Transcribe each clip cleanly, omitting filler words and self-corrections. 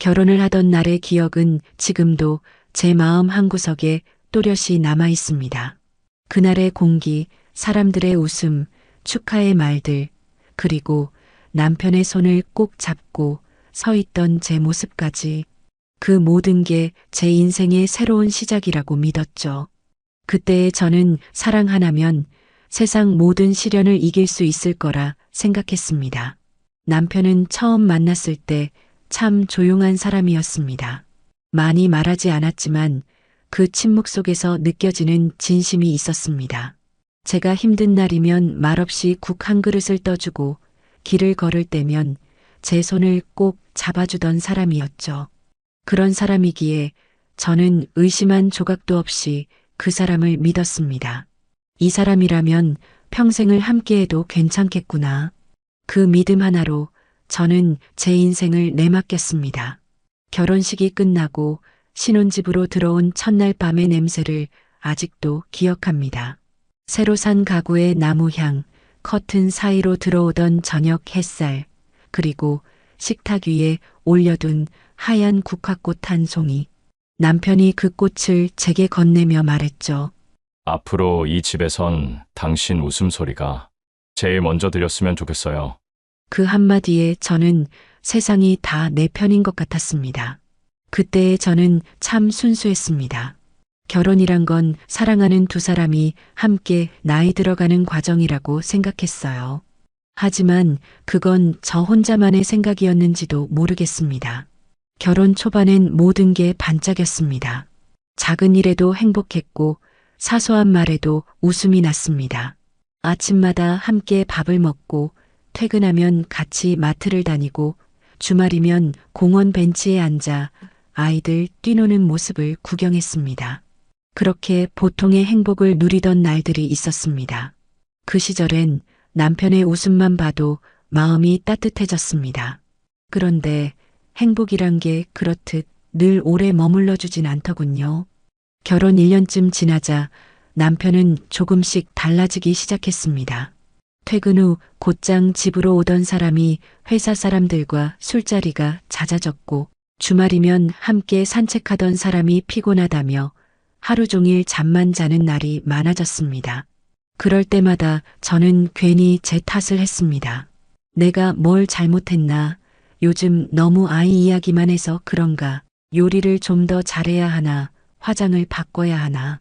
결혼을 하던 날의 기억은 지금도 제 마음 한구석에 또렷이 남아 있습니다. 그날의 공기, 사람들의 웃음, 축하의 말들, 그리고 남편의 손을 꼭 잡고 서 있던 제 모습까지 그 모든 게 제 인생의 새로운 시작이라고 믿었죠. 그때의 저는 사랑 하나면 세상 모든 시련을 이길 수 있을 거라 생각했습니다. 남편은 처음 만났을 때 참 조용한 사람이었습니다. 많이 말하지 않았지만 그 침묵 속에서 느껴지는 진심이 있었습니다. 제가 힘든 날이면 말없이 국 한 그릇을 떠주고 길을 걸을 때면 제 손을 꼭 잡아주던 사람이었죠. 그런 사람이기에 저는 의심한 조각도 없이 그 사람을 믿었습니다. 이 사람이라면 평생을 함께해도 괜찮겠구나. 그 믿음 하나로 저는 제 인생을 내맡겼습니다. 결혼식이 끝나고 신혼집으로 들어온 첫날 밤의 냄새를 아직도 기억합니다. 새로 산 가구의 나무향, 커튼 사이로 들어오던 저녁 햇살, 그리고 식탁 위에 올려둔 하얀 국화꽃 한 송이. 남편이 그 꽃을 제게 건네며 말했죠. 앞으로 이 집에선 당신 웃음소리가 제일 먼저 들렸으면 좋겠어요. 그 한마디에 저는 세상이 다 내 편인 것 같았습니다. 그때의 저는 참 순수했습니다. 결혼이란 건 사랑하는 두 사람이 함께 나이 들어가는 과정이라고 생각했어요. 하지만 그건 저 혼자만의 생각이었는지도 모르겠습니다. 결혼 초반엔 모든 게 반짝였습니다. 작은 일에도 행복했고 사소한 말에도 웃음이 났습니다. 아침마다 함께 밥을 먹고 퇴근하면 같이 마트를 다니고 주말이면 공원 벤치에 앉아 아이들 뛰노는 모습을 구경했습니다. 그렇게 보통의 행복을 누리던 날들이 있었습니다. 그 시절엔 남편의 웃음만 봐도 마음이 따뜻해졌습니다. 그런데 행복이란 게 그렇듯 늘 오래 머물러 주진 않더군요. 결혼 1년쯤 지나자 남편은 조금씩 달라지기 시작했습니다. 퇴근 후 곧장 집으로 오던 사람이 회사 사람들과 술자리가 잦아졌고 주말이면 함께 산책하던 사람이 피곤하다며 하루 종일 잠만 자는 날이 많아졌습니다. 그럴 때마다 저는 괜히 제 탓을 했습니다. 내가 뭘 잘못했나? 요즘 너무 아이 이야기만 해서 그런가? 요리를 좀 더 잘해야 하나? 화장을 바꿔야 하나?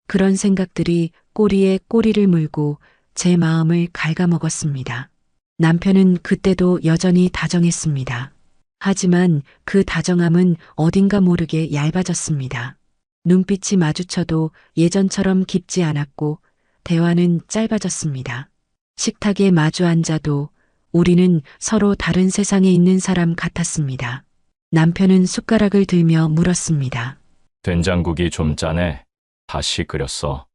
그런 생각들이 꼬리에 꼬리를 물고 제 마음을 갉아먹었습니다. 남편은 그때도 여전히 다정했습니다. 하지만 그 다정함은 어딘가 모르게 얇아졌습니다. 눈빛이 마주쳐도 예전처럼 깊지 않았고 대화는 짧아졌습니다. 식탁에 마주 앉아도 우리는 서로 다른 세상에 있는 사람 같았습니다. 남편은 숟가락을 들며 물었습니다. 된장국이 좀 짜네. 다시 끓였어.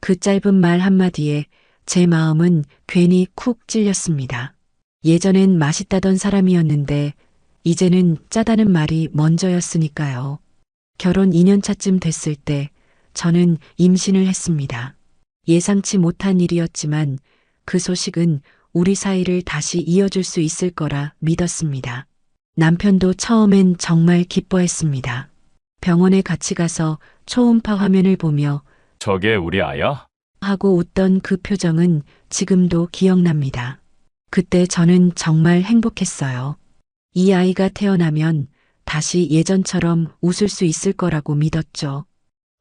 그 짧은 말 한마디에 제 마음은 괜히 쿡 찔렸습니다. 예전엔 맛있다던 사람이었는데 이제는 짜다는 말이 먼저였으니까요. 결혼 2년 차쯤 됐을 때 저는 임신을 했습니다. 예상치 못한 일이었지만 그 소식은 우리 사이를 다시 이어줄 수 있을 거라 믿었습니다. 남편도 처음엔 정말 기뻐했습니다. 병원에 같이 가서 초음파 화면을 보며 저게 우리 아야? 하고 웃던 그 표정은 지금도 기억납니다. 그때 저는 정말 행복했어요. 이 아이가 태어나면 다시 예전처럼 웃을 수 있을 거라고 믿었죠.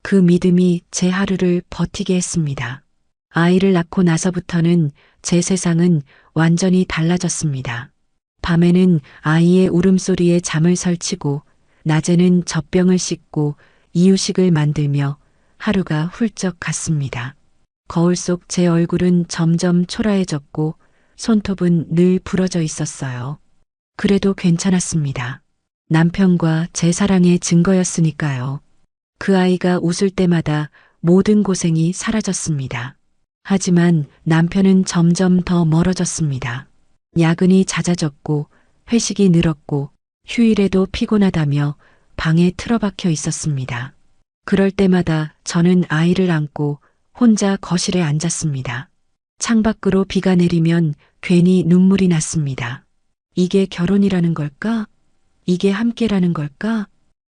그 믿음이 제 하루를 버티게 했습니다. 아이를 낳고 나서부터는 제 세상은 완전히 달라졌습니다. 밤에는 아이의 울음소리에 잠을 설치고 낮에는 젖병을 씻고 이유식을 만들며 하루가 훌쩍 갔습니다. 거울 속 제 얼굴은 점점 초라해졌고 손톱은 늘 부러져 있었어요. 그래도 괜찮았습니다. 남편과 제 사랑의 증거였으니까요. 그 아이가 웃을 때마다 모든 고생이 사라졌습니다. 하지만 남편은 점점 더 멀어졌습니다. 야근이 잦아졌고 회식이 늘었고 휴일에도 피곤하다며 방에 틀어박혀 있었습니다. 그럴 때마다 저는 아이를 안고 혼자 거실에 앉았습니다. 창밖으로 비가 내리면 괜히 눈물이 났습니다. 이게 결혼이라는 걸까? 이게 함께라는 걸까?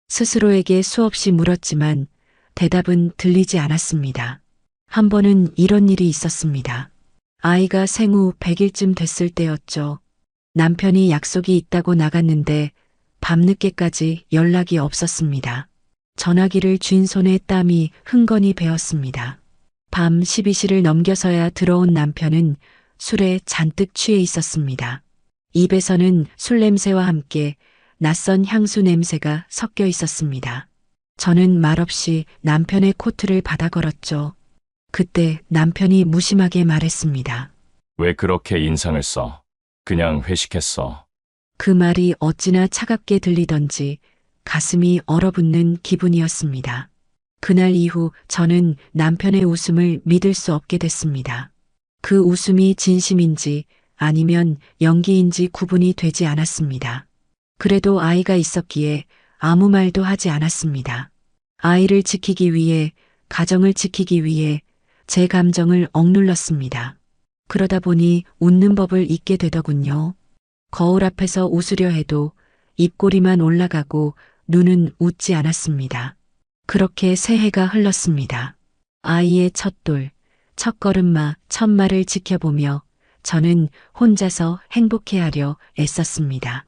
스스로에게 수없이 물었지만 대답은 들리지 않았습니다. 한 번은 이런 일이 있었습니다. 아이가 생후 100일쯤 됐을 때였죠. 남편이 약속이 있다고 나갔는데 밤늦게까지 연락이 없었습니다. 전화기를 쥔 손에 땀이 흥건히 배었습니다. 밤 12시를 넘겨서야 들어온 남편은 술에 잔뜩 취해 있었습니다. 입에서는 술 냄새와 함께 낯선 향수 냄새가 섞여 있었습니다. 저는 말없이 남편의 코트를 받아 걸었죠. 그때 남편이 무심하게 말했습니다. 왜 그렇게 인상을 써? 그냥 회식했어. 그 말이 어찌나 차갑게 들리던지 가슴이 얼어붙는 기분이었습니다. 그날 이후 저는 남편의 웃음을 믿을 수 없게 됐습니다. 그 웃음이 진심인지 아니면 연기인지 구분이 되지 않았습니다. 그래도 아이가 있었기에 아무 말도 하지 않았습니다. 아이를 지키기 위해, 가정을 지키기 위해 제 감정을 억눌렀습니다. 그러다 보니 웃는 법을 잊게 되더군요. 거울 앞에서 웃으려 해도 입꼬리만 올라가고 눈은 웃지 않았습니다. 그렇게 새해가 흘렀습니다. 아이의 첫돌, 첫걸음마, 첫말을 지켜보며 저는 혼자서 행복해하려 애썼습니다.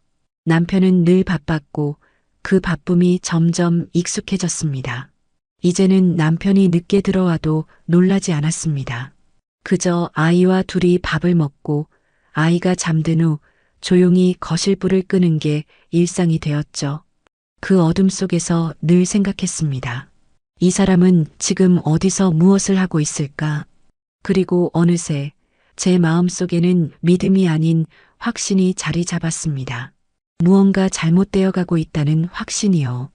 남편은 늘 바빴고 그 바쁨이 점점 익숙해졌습니다. 이제는 남편이 늦게 들어와도 놀라지 않았습니다. 그저 아이와 둘이 밥을 먹고 아이가 잠든 후 조용히 거실불을 끄는 게 일상이 되었죠. 그 어둠 속에서 늘 생각했습니다. 이 사람은 지금 어디서 무엇을 하고 있을까? 그리고 어느새 제 마음속에는 믿음이 아닌 확신이 자리 잡았습니다. 무언가 잘못되어 가고 있다는 확신이요.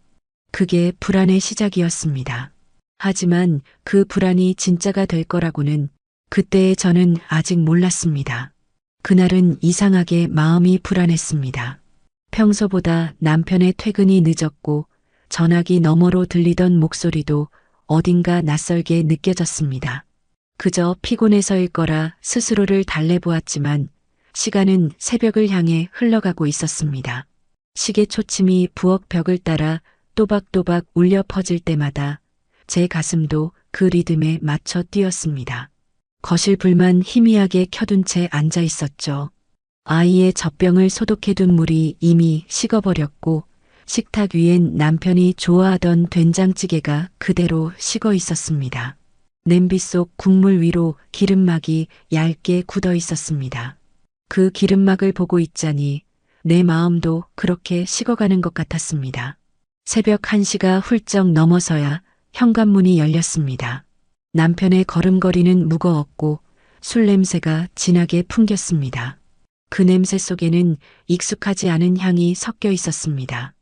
그게 불안의 시작이었습니다. 하지만 그 불안이 진짜가 될 거라고는 그때의 저는 아직 몰랐습니다. 그날은 이상하게 마음이 불안했습니다. 평소보다 남편의 퇴근이 늦었고 전화기 너머로 들리던 목소리도 어딘가 낯설게 느껴졌습니다. 그저 피곤해서일 거라 스스로를 달래보았지만 시간은 새벽을 향해 흘러가고 있었습니다. 시계 초침이 부엌 벽을 따라 또박또박 울려 퍼질 때마다 제 가슴도 그 리듬에 맞춰 뛰었습니다. 거실 불만 희미하게 켜둔 채 앉아 있었죠. 아이의 젖병을 소독해둔 물이 이미 식어버렸고 식탁 위엔 남편이 좋아하던 된장찌개가 그대로 식어 있었습니다. 냄비 속 국물 위로 기름막이 얇게 굳어 있었습니다. 그 기름막을 보고 있자니 내 마음도 그렇게 식어가는 것 같았습니다. 새벽 1시가 훌쩍 넘어서야 현관문이 열렸습니다. 남편의 걸음걸이는 무거웠고 술 냄새가 진하게 풍겼습니다. 그 냄새 속에는 익숙하지 않은 향이 섞여 있었습니다.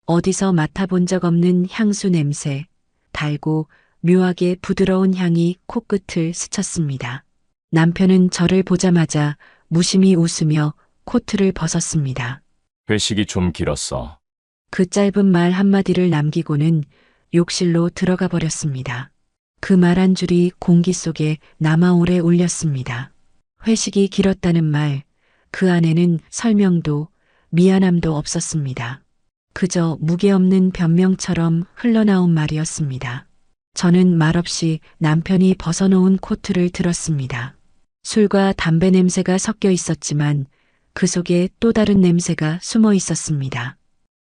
어디서 맡아본 적 없는 향수 냄새, 달고 묘하게 부드러운 향이 코끝을 스쳤습니다. 남편은 저를 보자마자 무심히 웃으며 코트를 벗었습니다. 회식이 좀 길었어. 그 짧은 말 한마디를 남기고는 욕실로 들어가 버렸습니다. 그 말 한 줄이 공기 속에 남아오래 울렸습니다. 회식이 길었다는 말, 그 안에는 설명도 미안함도 없었습니다. 그저 무게 없는 변명처럼 흘러나온 말이었습니다. 저는 말없이 남편이 벗어놓은 코트를 들었습니다. 술과 담배 냄새가 섞여 있었지만 그 속에 또 다른 냄새가 숨어 있었습니다.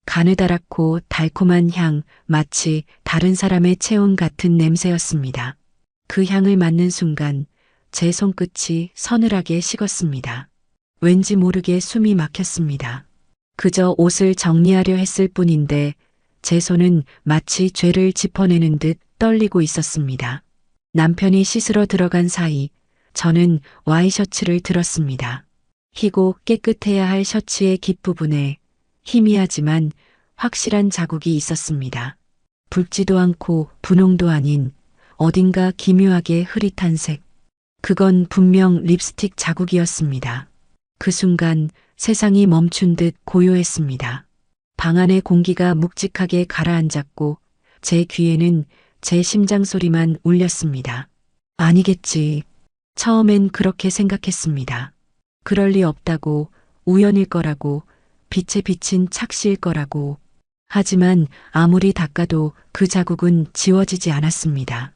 가느다랗고 달콤한 향, 마치 다른 사람의 체온 같은 냄새였습니다. 그 향을 맡는 순간 제 손끝이 서늘하게 식었습니다. 왠지 모르게 숨이 막혔습니다. 그저 옷을 정리하려 했을 뿐인데 제 손은 마치 죄를 짚어내는 듯 떨리고 있었습니다. 남편이 씻으러 들어간 사이 저는 와이셔츠를 들었습니다. 희고 깨끗해야 할 셔츠의 깃부분에 희미하지만 확실한 자국이 있었습니다. 붉지도 않고 분홍도 아닌 어딘가 기묘하게 흐릿한 색. 그건 분명 립스틱 자국이었습니다. 그 순간 세상이 멈춘 듯 고요했습니다. 방 안의 공기가 묵직하게 가라앉았고 제 귀에는 제 심장 소리만 울렸습니다. 아니겠지. 처음엔 그렇게 생각했습니다. 그럴 리 없다고, 우연일 거라고, 빛에 비친 착시일 거라고. 하지만 아무리 닦아도 그 자국은 지워지지 않았습니다.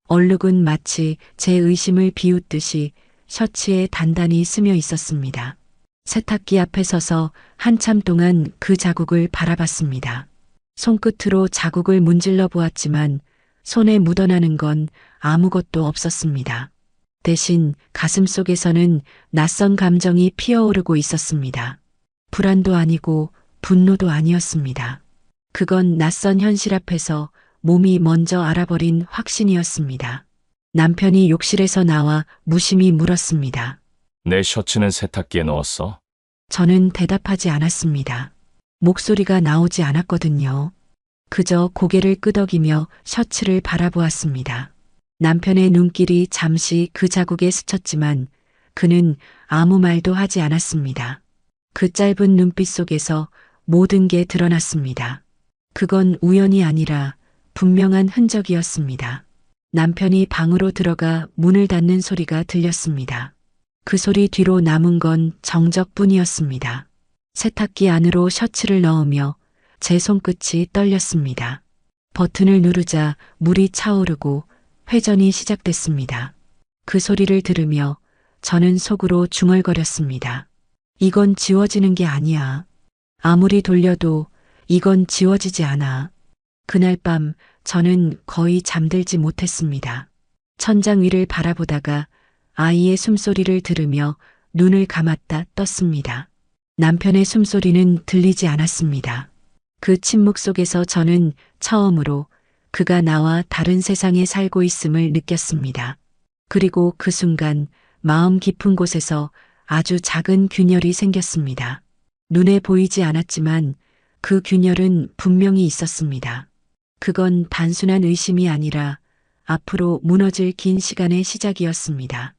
얼룩은 마치 제 의심을 비웃듯이 셔츠에 단단히 스며 있었습니다. 세탁기 앞에 서서 한참 동안 그 자국을 바라봤습니다. 손끝으로 자국을 문질러 보았지만 손에 묻어나는 건 아무것도 없었습니다. 대신 가슴 속에서는 낯선 감정이 피어오르고 있었습니다. 불안도 아니고 분노도 아니었습니다. 그건 낯선 현실 앞에서 몸이 먼저 알아버린 확신이었습니다. 남편이 욕실에서 나와 무심히 물었습니다. 내 셔츠는 세탁기에 넣었어? 저는 대답하지 않았습니다. 목소리가 나오지 않았거든요. 그저 고개를 끄덕이며 셔츠를 바라보았습니다. 남편의 눈길이 잠시 그 자국에 스쳤지만 그는 아무 말도 하지 않았습니다. 그 짧은 눈빛 속에서 모든 게 드러났습니다. 그건 우연이 아니라 분명한 흔적이었습니다. 남편이 방으로 들어가 문을 닫는 소리가 들렸습니다. 그 소리 뒤로 남은 건 정적뿐이었습니다. 세탁기 안으로 셔츠를 넣으며 제 손끝이 떨렸습니다. 버튼을 누르자 물이 차오르고 회전이 시작됐습니다. 그 소리를 들으며 저는 속으로 중얼거렸습니다. 이건 지워지는 게 아니야. 아무리 돌려도 이건 지워지지 않아. 그날 밤 저는 거의 잠들지 못했습니다. 천장 위를 바라보다가 아이의 숨소리를 들으며 눈을 감았다 떴습니다. 남편의 숨소리는 들리지 않았습니다. 그 침묵 속에서 저는 처음으로 그가 나와 다른 세상에 살고 있음을 느꼈습니다. 그리고 그 순간 마음 깊은 곳에서 아주 작은 균열이 생겼습니다. 눈에 보이지 않았지만 그 균열은 분명히 있었습니다. 그건 단순한 의심이 아니라 앞으로 무너질 긴 시간의 시작이었습니다.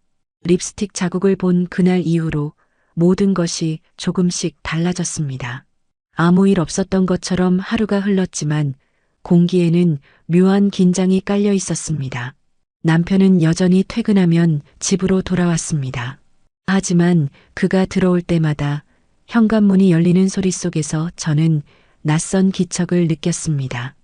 립스틱 자국을 본 그날 이후로 모든 것이 조금씩 달라졌습니다. 아무 일 없었던 것처럼 하루가 흘렀지만 공기에는 묘한 긴장이 깔려 있었습니다. 남편은 여전히 퇴근하면 집으로 돌아왔습니다. 하지만 그가 들어올 때마다 현관문이 열리는 소리 속에서 저는 낯선 기척을 느꼈습니다.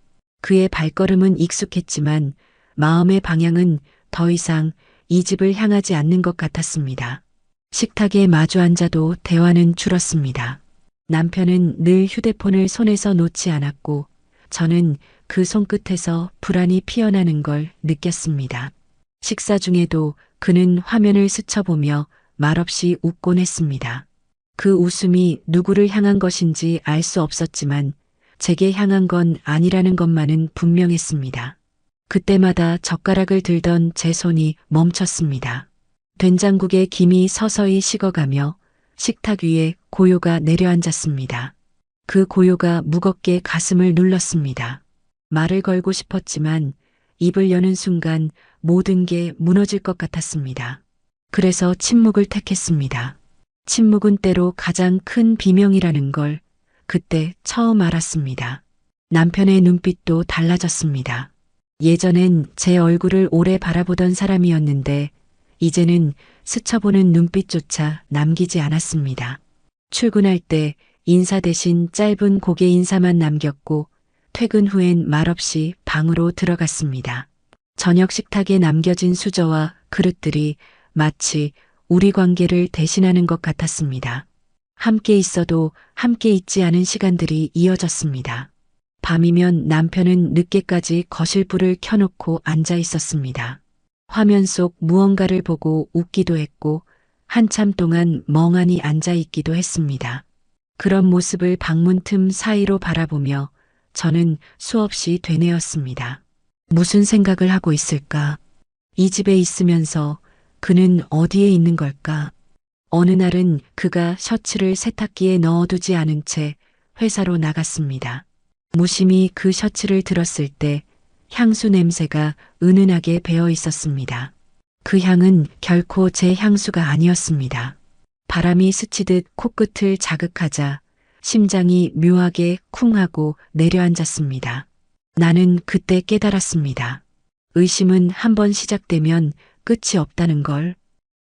그의 발걸음은 익숙했지만 마음의 방향은 더 이상 이 집을 향하지 않는 것 같았습니다. 식탁에 마주 앉아도 대화는 줄었습니다. 남편은 늘 휴대폰을 손에서 놓지 않았고 저는 그 손끝에서 불안이 피어나는 걸 느꼈습니다. 식사 중에도 그는 화면을 스쳐보며 말없이 웃곤 했습니다. 그 웃음이 누구를 향한 것인지 알 수 없었지만 제게 향한 건 아니라는 것만은 분명했습니다. 그때마다 젓가락을 들던 제 손이 멈췄습니다. 된장국의 김이 서서히 식어가며 식탁 위에 고요가 내려앉았습니다. 그 고요가 무겁게 가슴을 눌렀습니다. 말을 걸고 싶었지만 입을 여는 순간 모든 게 무너질 것 같았습니다. 그래서 침묵을 택했습니다. 침묵은 때로 가장 큰 비명이라는 걸 그때 처음 알았습니다. 남편의 눈빛도 달라졌습니다. 예전엔 제 얼굴을 오래 바라보던 사람이었는데 이제는 스쳐보는 눈빛조차 남기지 않았습니다. 출근할 때 인사 대신 짧은 고개 인사만 남겼고 퇴근 후엔 말없이 방으로 들어갔습니다. 저녁 식탁에 남겨진 수저와 그릇들이 마치 우리 관계를 대신하는 것 같았습니다. 함께 있어도 함께 있지 않은 시간들이 이어졌습니다. 밤이면 남편은 늦게까지 거실 불을 켜놓고 앉아 있었습니다. 화면 속 무언가를 보고 웃기도 했고 한참 동안 멍하니 앉아 있기도 했습니다. 그런 모습을 방문 틈 사이로 바라보며 저는 수없이 되뇌었습니다. 무슨 생각을 하고 있을까? 이 집에 있으면서 그는 어디에 있는 걸까? 어느 날은 그가 셔츠를 세탁기에 넣어두지 않은 채 회사로 나갔습니다. 무심히 그 셔츠를 들었을 때 향수 냄새가 은은하게 배어 있었습니다. 그 향은 결코 제 향수가 아니었습니다. 바람이 스치듯 코끝을 자극하자 심장이 묘하게 쿵하고 내려앉았습니다. 나는 그때 깨달았습니다. 의심은 한번 시작되면 끝이 없다는 걸.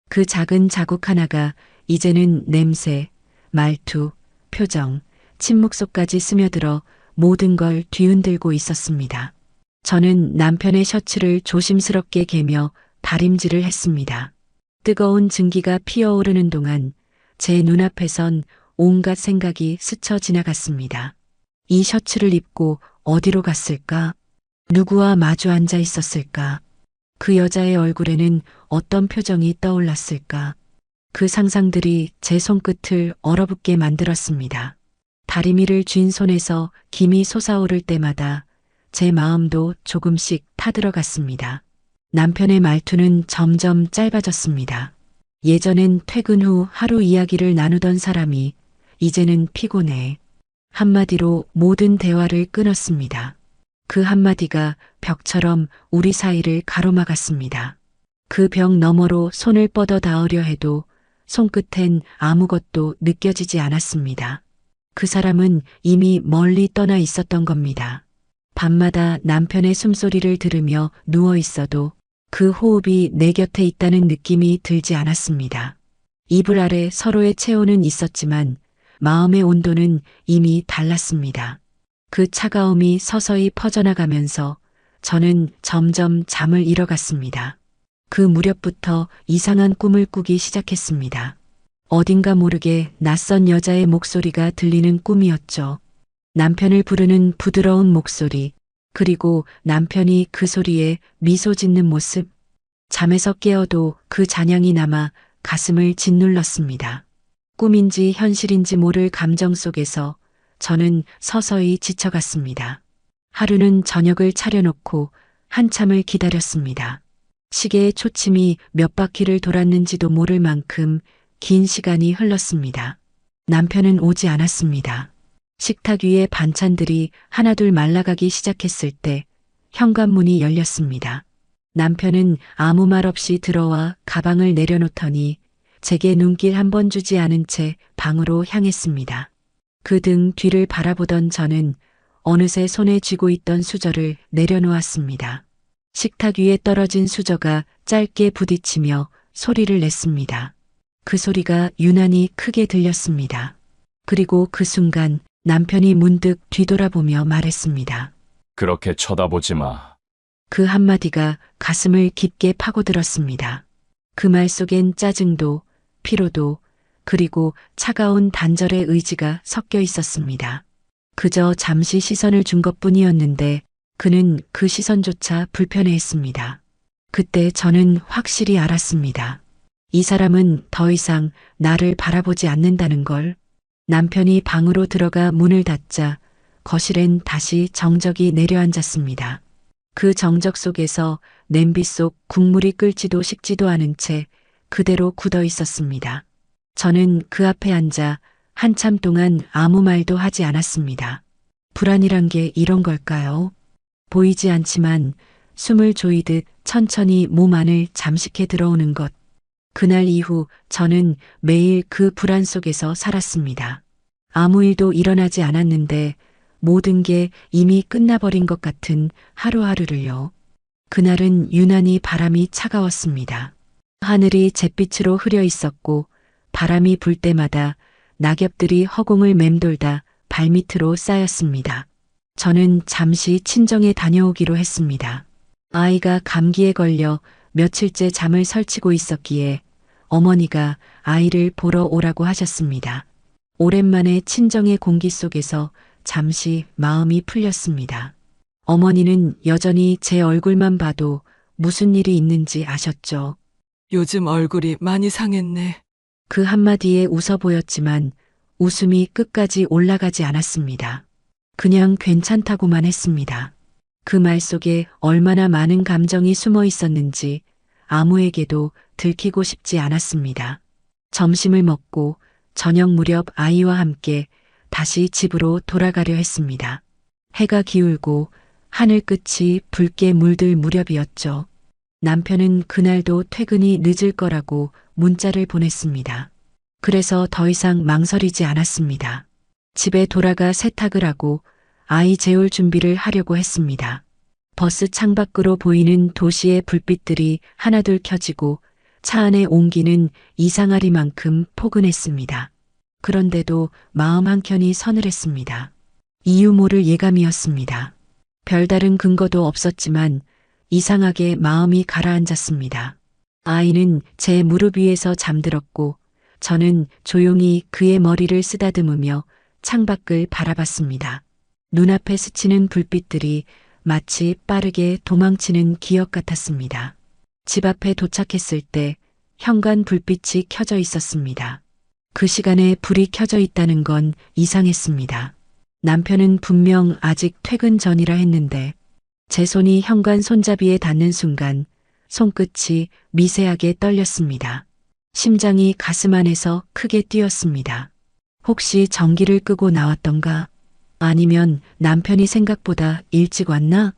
그 작은 자국 하나가 이제는 냄새, 말투, 표정, 침묵 속까지 스며들어 모든 걸 뒤흔들고 있었습니다. 저는 남편의 셔츠를 조심스럽게 개며 다림질을 했습니다. 뜨거운 증기가 피어오르는 동안 제 눈앞에선 온갖 생각이 스쳐 지나갔습니다. 이 셔츠를 입고 어디로 갔을까? 누구와 마주 앉아 있었을까? 그 여자의 얼굴에는 어떤 표정이 떠올랐을까? 그 상상들이 제 손끝을 얼어붙게 만들었습니다. 다리미를 쥔 손에서 김이 솟아오를 때마다 제 마음도 조금씩 타들어갔습니다. 남편의 말투는 점점 짧아졌습니다. 예전엔 퇴근 후 하루 이야기를 나누던 사람이 이제는 피곤해. 한마디로 모든 대화를 끊었습니다. 그 한마디가 벽처럼 우리 사이를 가로막았습니다. 그 벽 너머로 손을 뻗어 닿으려 해도 손끝엔 아무것도 느껴지지 않았습니다. 그 사람은 이미 멀리 떠나 있었던 겁니다. 밤마다 남편의 숨소리를 들으며 누워 있어도 그 호흡이 내 곁에 있다는 느낌이 들지 않았습니다. 이불 아래 서로의 체온은 있었지만 마음의 온도는 이미 달랐습니다. 그 차가움이 서서히 퍼져나가면서 저는 점점 잠을 잃어갔습니다. 그 무렵부터 이상한 꿈을 꾸기 시작했습니다. 어딘가 모르게 낯선 여자의 목소리가 들리는 꿈이었죠. 남편을 부르는 부드러운 목소리, 그리고 남편이 그 소리에 미소 짓는 모습. 잠에서 깨어도 그 잔향이 남아 가슴을 짓눌렀습니다. 꿈인지 현실인지 모를 감정 속에서 저는 서서히 지쳐갔습니다. 하루는 저녁을 차려놓고 한참을 기다렸습니다. 시계의 초침이 몇 바퀴를 돌았는지도 모를 만큼 긴 시간이 흘렀습니다. 남편은 오지 않았습니다. 식탁 위에 반찬들이 하나둘 말라가기 시작했을 때 현관문이 열렸습니다. 남편은 아무 말 없이 들어와 가방을 내려놓더니 제게 눈길 한 번 주지 않은 채 방으로 향했습니다. 그 등 뒤를 바라보던 저는 어느새 손에 쥐고 있던 수저를 내려놓았습니다. 식탁 위에 떨어진 수저가 짧게 부딪히며 소리를 냈습니다. 그 소리가 유난히 크게 들렸습니다. 그리고 그 순간 남편이 문득 뒤돌아보며 말했습니다. 그렇게 쳐다보지 마. 그 한마디가 가슴을 깊게 파고들었습니다. 그 말 속엔 짜증도, 피로도, 그리고 차가운 단절의 의지가 섞여 있었습니다. 그저 잠시 시선을 준 것뿐이었는데 그는 그 시선조차 불편해했습니다. 그때 저는 확실히 알았습니다. 이 사람은 더 이상 나를 바라보지 않는다는 걸. 남편이 방으로 들어가 문을 닫자 거실엔 다시 정적이 내려앉았습니다. 그 정적 속에서 냄비 속 국물이 끓지도 식지도 않은 채 그대로 굳어 있었습니다. 저는 그 앞에 앉아 한참 동안 아무 말도 하지 않았습니다. 불안이란 게 이런 걸까요? 보이지 않지만 숨을 조이듯 천천히 몸 안을 잠식해 들어오는 것. 그날 이후 저는 매일 그 불안 속에서 살았습니다. 아무 일도 일어나지 않았는데 모든 게 이미 끝나버린 것 같은 하루하루를요. 그날은 유난히 바람이 차가웠습니다. 하늘이 잿빛으로 흐려 있었고 바람이 불 때마다 낙엽들이 허공을 맴돌다 발밑으로 쌓였습니다. 저는 잠시 친정에 다녀오기로 했습니다. 아이가 감기에 걸려 며칠째 잠을 설치고 있었기에 어머니가 아이를 보러 오라고 하셨습니다. 오랜만에 친정의 공기 속에서 잠시 마음이 풀렸습니다. 어머니는 여전히 제 얼굴만 봐도 무슨 일이 있는지 아셨죠. 요즘 얼굴이 많이 상했네. 그 한마디에 웃어 보였지만 웃음이 끝까지 올라가지 않았습니다. 그냥 괜찮다고만 했습니다. 그 말 속에 얼마나 많은 감정이 숨어 있었는지 아무에게도 들키고 싶지 않았습니다. 점심을 먹고 저녁 무렵 아이와 함께 다시 집으로 돌아가려 했습니다. 해가 기울고 하늘 끝이 붉게 물들 무렵이었죠. 남편은 그날도 퇴근이 늦을 거라고 문자를 보냈습니다. 그래서 더 이상 망설이지 않았습니다. 집에 돌아가 세탁을 하고 아이 재울 준비를 하려고 했습니다. 버스 창밖으로 보이는 도시의 불빛들이 하나둘 켜지고 차 안의 온기는 이상하리만큼 포근했습니다. 그런데도 마음 한켠이 서늘했습니다. 이유 모를 예감이었습니다. 별다른 근거도 없었지만 이상하게 마음이 가라앉았습니다. 아이는 제 무릎 위에서 잠들었고 저는 조용히 그의 머리를 쓰다듬으며 창밖을 바라봤습니다. 눈앞에 스치는 불빛들이 마치 빠르게 도망치는 기억 같았습니다. 집 앞에 도착했을 때 현관 불빛이 켜져 있었습니다. 그 시간에 불이 켜져 있다는 건 이상했습니다. 남편은 분명 아직 퇴근 전이라 했는데 제 손이 현관 손잡이에 닿는 순간 손끝이 미세하게 떨렸습니다. 심장이 가슴 안에서 크게 뛰었습니다. 혹시 전기를 끄고 나왔던가? 아니면 남편이 생각보다 일찍 왔나?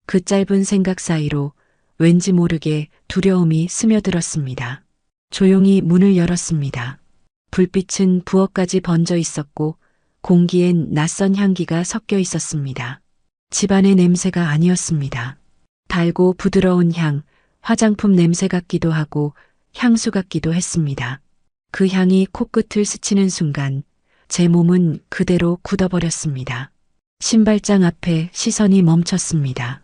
그 짧은 생각 사이로 왠지 모르게 두려움이 스며들었습니다. 조용히 문을 열었습니다. 불빛은 부엌까지 번져 있었고 공기엔 낯선 향기가 섞여 있었습니다. 집안의 냄새가 아니었습니다. 달고 부드러운 향, 화장품 냄새 같기도 하고 향수 같기도 했습니다. 그 향이 코끝을 스치는 순간 제 몸은 그대로 굳어버렸습니다. 신발장 앞에 시선이 멈췄습니다.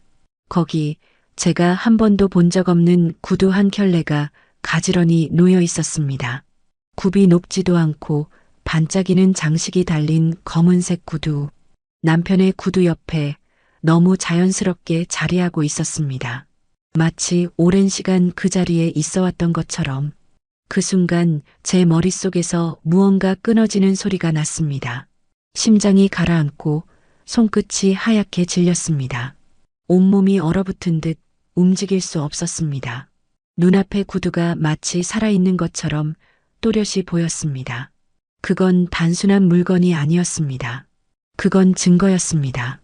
거기 제가 한 번도 본 적 없는 구두 한 켤레가 가지런히 놓여 있었습니다. 굽이 높지도 않고 반짝이는 장식이 달린 검은색 구두. 남편의 구두 옆에 너무 자연스럽게 자리하고 있었습니다. 마치 오랜 시간 그 자리에 있어 왔던 것처럼. 그 순간 제 머릿속에서 무언가 끊어지는 소리가 났습니다. 심장이 가라앉고 손끝이 하얗게 질렸습니다. 온몸이 얼어붙은 듯 움직일 수 없었습니다. 눈앞의 구두가 마치 살아있는 것처럼 또렷이 보였습니다. 그건 단순한 물건이 아니었습니다. 그건 증거였습니다.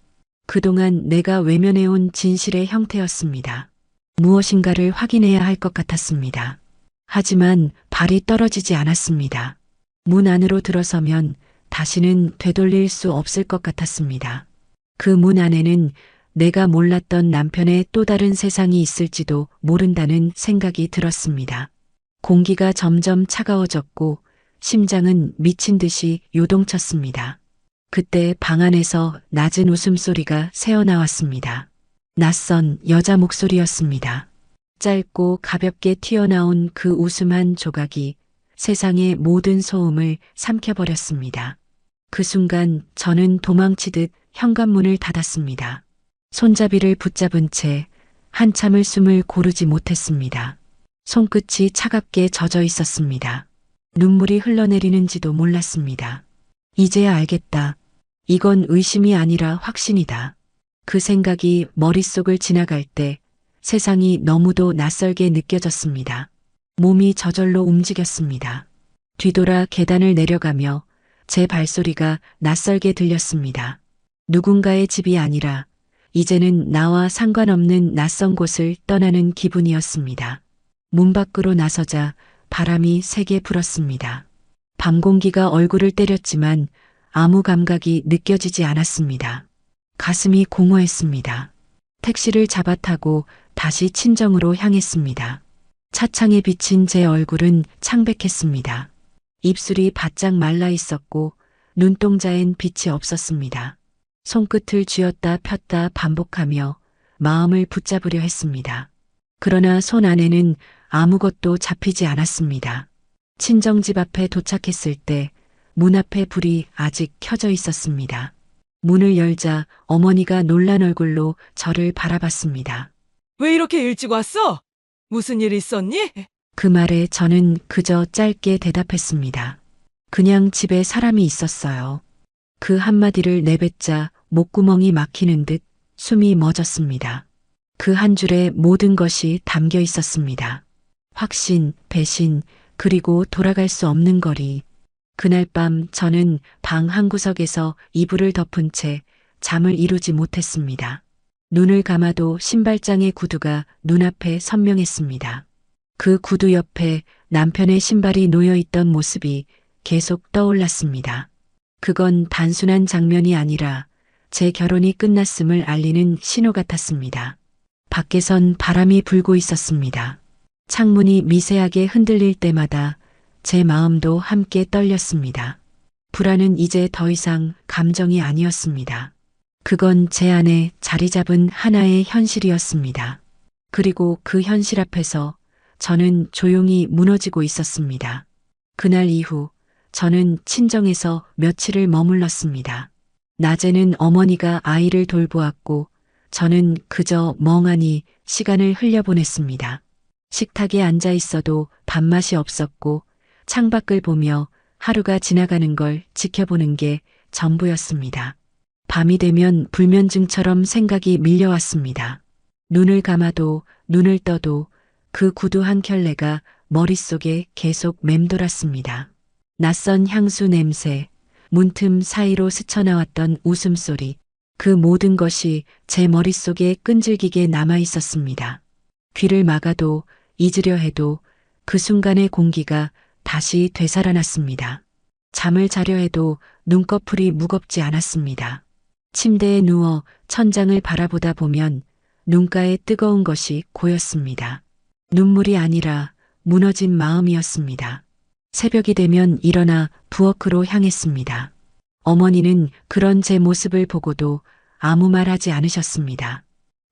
그동안 내가 외면해온 진실의 형태였습니다. 무엇인가를 확인해야 할 것 같았습니다. 하지만 발이 떨어지지 않았습니다. 문 안으로 들어서면 다시는 되돌릴 수 없을 것 같았습니다. 그 문 안에는 내가 몰랐던 남편의 또 다른 세상이 있을지도 모른다는 생각이 들었습니다. 공기가 점점 차가워졌고 심장은 미친 듯이 요동쳤습니다. 그때 방 안에서 낮은 웃음소리가 새어나왔습니다. 낯선 여자 목소리였습니다. 짧고 가볍게 튀어나온 그 웃음 한 조각이 세상의 모든 소음을 삼켜버렸습니다. 그 순간 저는 도망치듯 현관문을 닫았습니다. 손잡이를 붙잡은 채 한참을 숨을 고르지 못했습니다. 손끝이 차갑게 젖어 있었습니다. 눈물이 흘러내리는지도 몰랐습니다. 이제야 알겠다. 이건 의심이 아니라 확신이다. 그 생각이 머릿속을 지나갈 때 세상이 너무도 낯설게 느껴졌습니다. 몸이 저절로 움직였습니다. 뒤돌아 계단을 내려가며 제 발소리가 낯설게 들렸습니다. 누군가의 집이 아니라 이제는 나와 상관없는 낯선 곳을 떠나는 기분이었습니다. 문 밖으로 나서자 바람이 세게 불었습니다. 밤 공기가 얼굴을 때렸지만 아무 감각이 느껴지지 않았습니다. 가슴이 공허했습니다. 택시를 잡아타고 다시 친정으로 향했습니다. 차창에 비친 제 얼굴은 창백했습니다. 입술이 바짝 말라 있었고 눈동자엔 빛이 없었습니다. 손끝을 쥐었다 폈다 반복하며 마음을 붙잡으려 했습니다. 그러나 손 안에는 아무것도 잡히지 않았습니다. 친정집 앞에 도착했을 때 문 앞에 불이 아직 켜져 있었습니다. 문을 열자 어머니가 놀란 얼굴로 저를 바라봤습니다. 왜 이렇게 일찍 왔어? 무슨 일 있었니? 그 말에 저는 그저 짧게 대답했습니다. 그냥 집에 사람이 있었어요. 그 한마디를 내뱉자 목구멍이 막히는 듯 숨이 멎었습니다. 그 한 줄에 모든 것이 담겨 있었습니다. 확신, 배신, 그리고 돌아갈 수 없는 거리. 그날 밤 저는 방 한구석에서 이불을 덮은 채 잠을 이루지 못했습니다. 눈을 감아도 신발장의 구두가 눈앞에 선명했습니다. 그 구두 옆에 남편의 신발이 놓여 있던 모습이 계속 떠올랐습니다. 그건 단순한 장면이 아니라 제 결혼이 끝났음을 알리는 신호 같았습니다. 밖에선 바람이 불고 있었습니다. 창문이 미세하게 흔들릴 때마다 제 마음도 함께 떨렸습니다. 불안은 이제 더 이상 감정이 아니었습니다. 그건 제 안에 자리 잡은 하나의 현실이었습니다. 그리고 그 현실 앞에서 저는 조용히 무너지고 있었습니다. 그날 이후 저는 친정에서 며칠을 머물렀습니다. 낮에는 어머니가 아이를 돌보았고 저는 그저 멍하니 시간을 흘려보냈습니다. 식탁에 앉아 있어도 밥맛이 없었고 창밖을 보며 하루가 지나가는 걸 지켜보는 게 전부였습니다. 밤이 되면 불면증처럼 생각이 밀려왔습니다. 눈을 감아도 눈을 떠도 그 구두 한 켤레가 머릿속에 계속 맴돌았습니다. 낯선 향수 냄새, 문틈 사이로 스쳐나왔던 웃음소리, 그 모든 것이 제 머릿속에 끈질기게 남아 있었습니다. 귀를 막아도 잊으려 해도 그 순간의 공기가 다시 되살아났습니다. 잠을 자려 해도 눈꺼풀이 무겁지 않았습니다. 침대에 누워 천장을 바라보다 보면 눈가에 뜨거운 것이 고였습니다. 눈물이 아니라 무너진 마음이었습니다. 새벽이 되면 일어나 부엌으로 향했습니다. 어머니는 그런 제 모습을 보고도 아무 말 하지 않으셨습니다.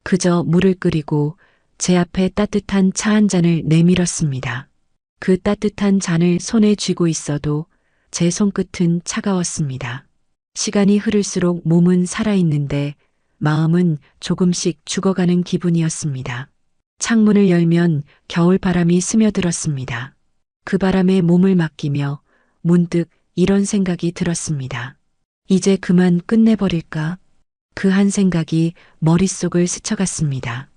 그저 물을 끓이고 제 앞에 따뜻한 차 한 잔을 내밀었습니다. 그 따뜻한 잔을 손에 쥐고 있어도 제 손끝은 차가웠습니다. 시간이 흐를수록 몸은 살아있는데 마음은 조금씩 죽어가는 기분이었습니다. 창문을 열면 겨울 바람이 스며들었습니다. 그 바람에 몸을 맡기며 문득 이런 생각이 들었습니다. 이제 그만 끝내버릴까? 그 한 생각이 머릿속을 스쳐갔습니다.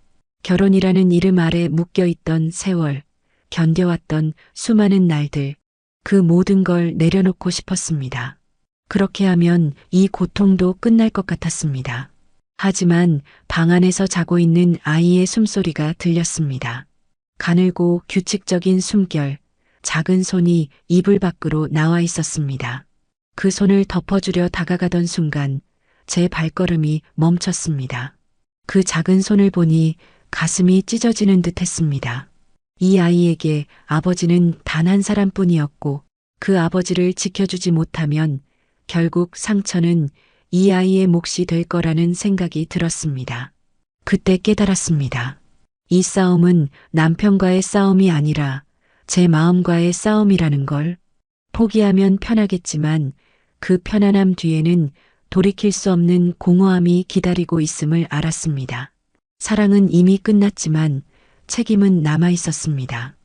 결혼이라는 이름 아래 묶여있던 세월, 견뎌왔던 수많은 날들, 그 모든 걸 내려놓고 싶었습니다. 그렇게 하면 이 고통도 끝날 것 같았습니다. 하지만 방 안에서 자고 있는 아이의 숨소리가 들렸습니다. 가늘고 규칙적인 숨결, 작은 손이 이불 밖으로 나와 있었습니다. 그 손을 덮어주려 다가가던 순간 제 발걸음이 멈췄습니다. 그 작은 손을 보니 가슴이 찢어지는 듯 했습니다. 이 아이에게 아버지는 단 한 사람뿐이었고 그 아버지를 지켜주지 못하면 결국 상처는 이 아이의 몫이 될 거라는 생각이 들었습니다. 그때 깨달았습니다. 이 싸움은 남편과의 싸움이 아니라 제 마음과의 싸움이라는 걸. 포기하면 편하겠지만 그 편안함 뒤에는 돌이킬 수 없는 공허함이 기다리고 있음을 알았습니다. 사랑은 이미 끝났지만 책임은 남아 있었습니다.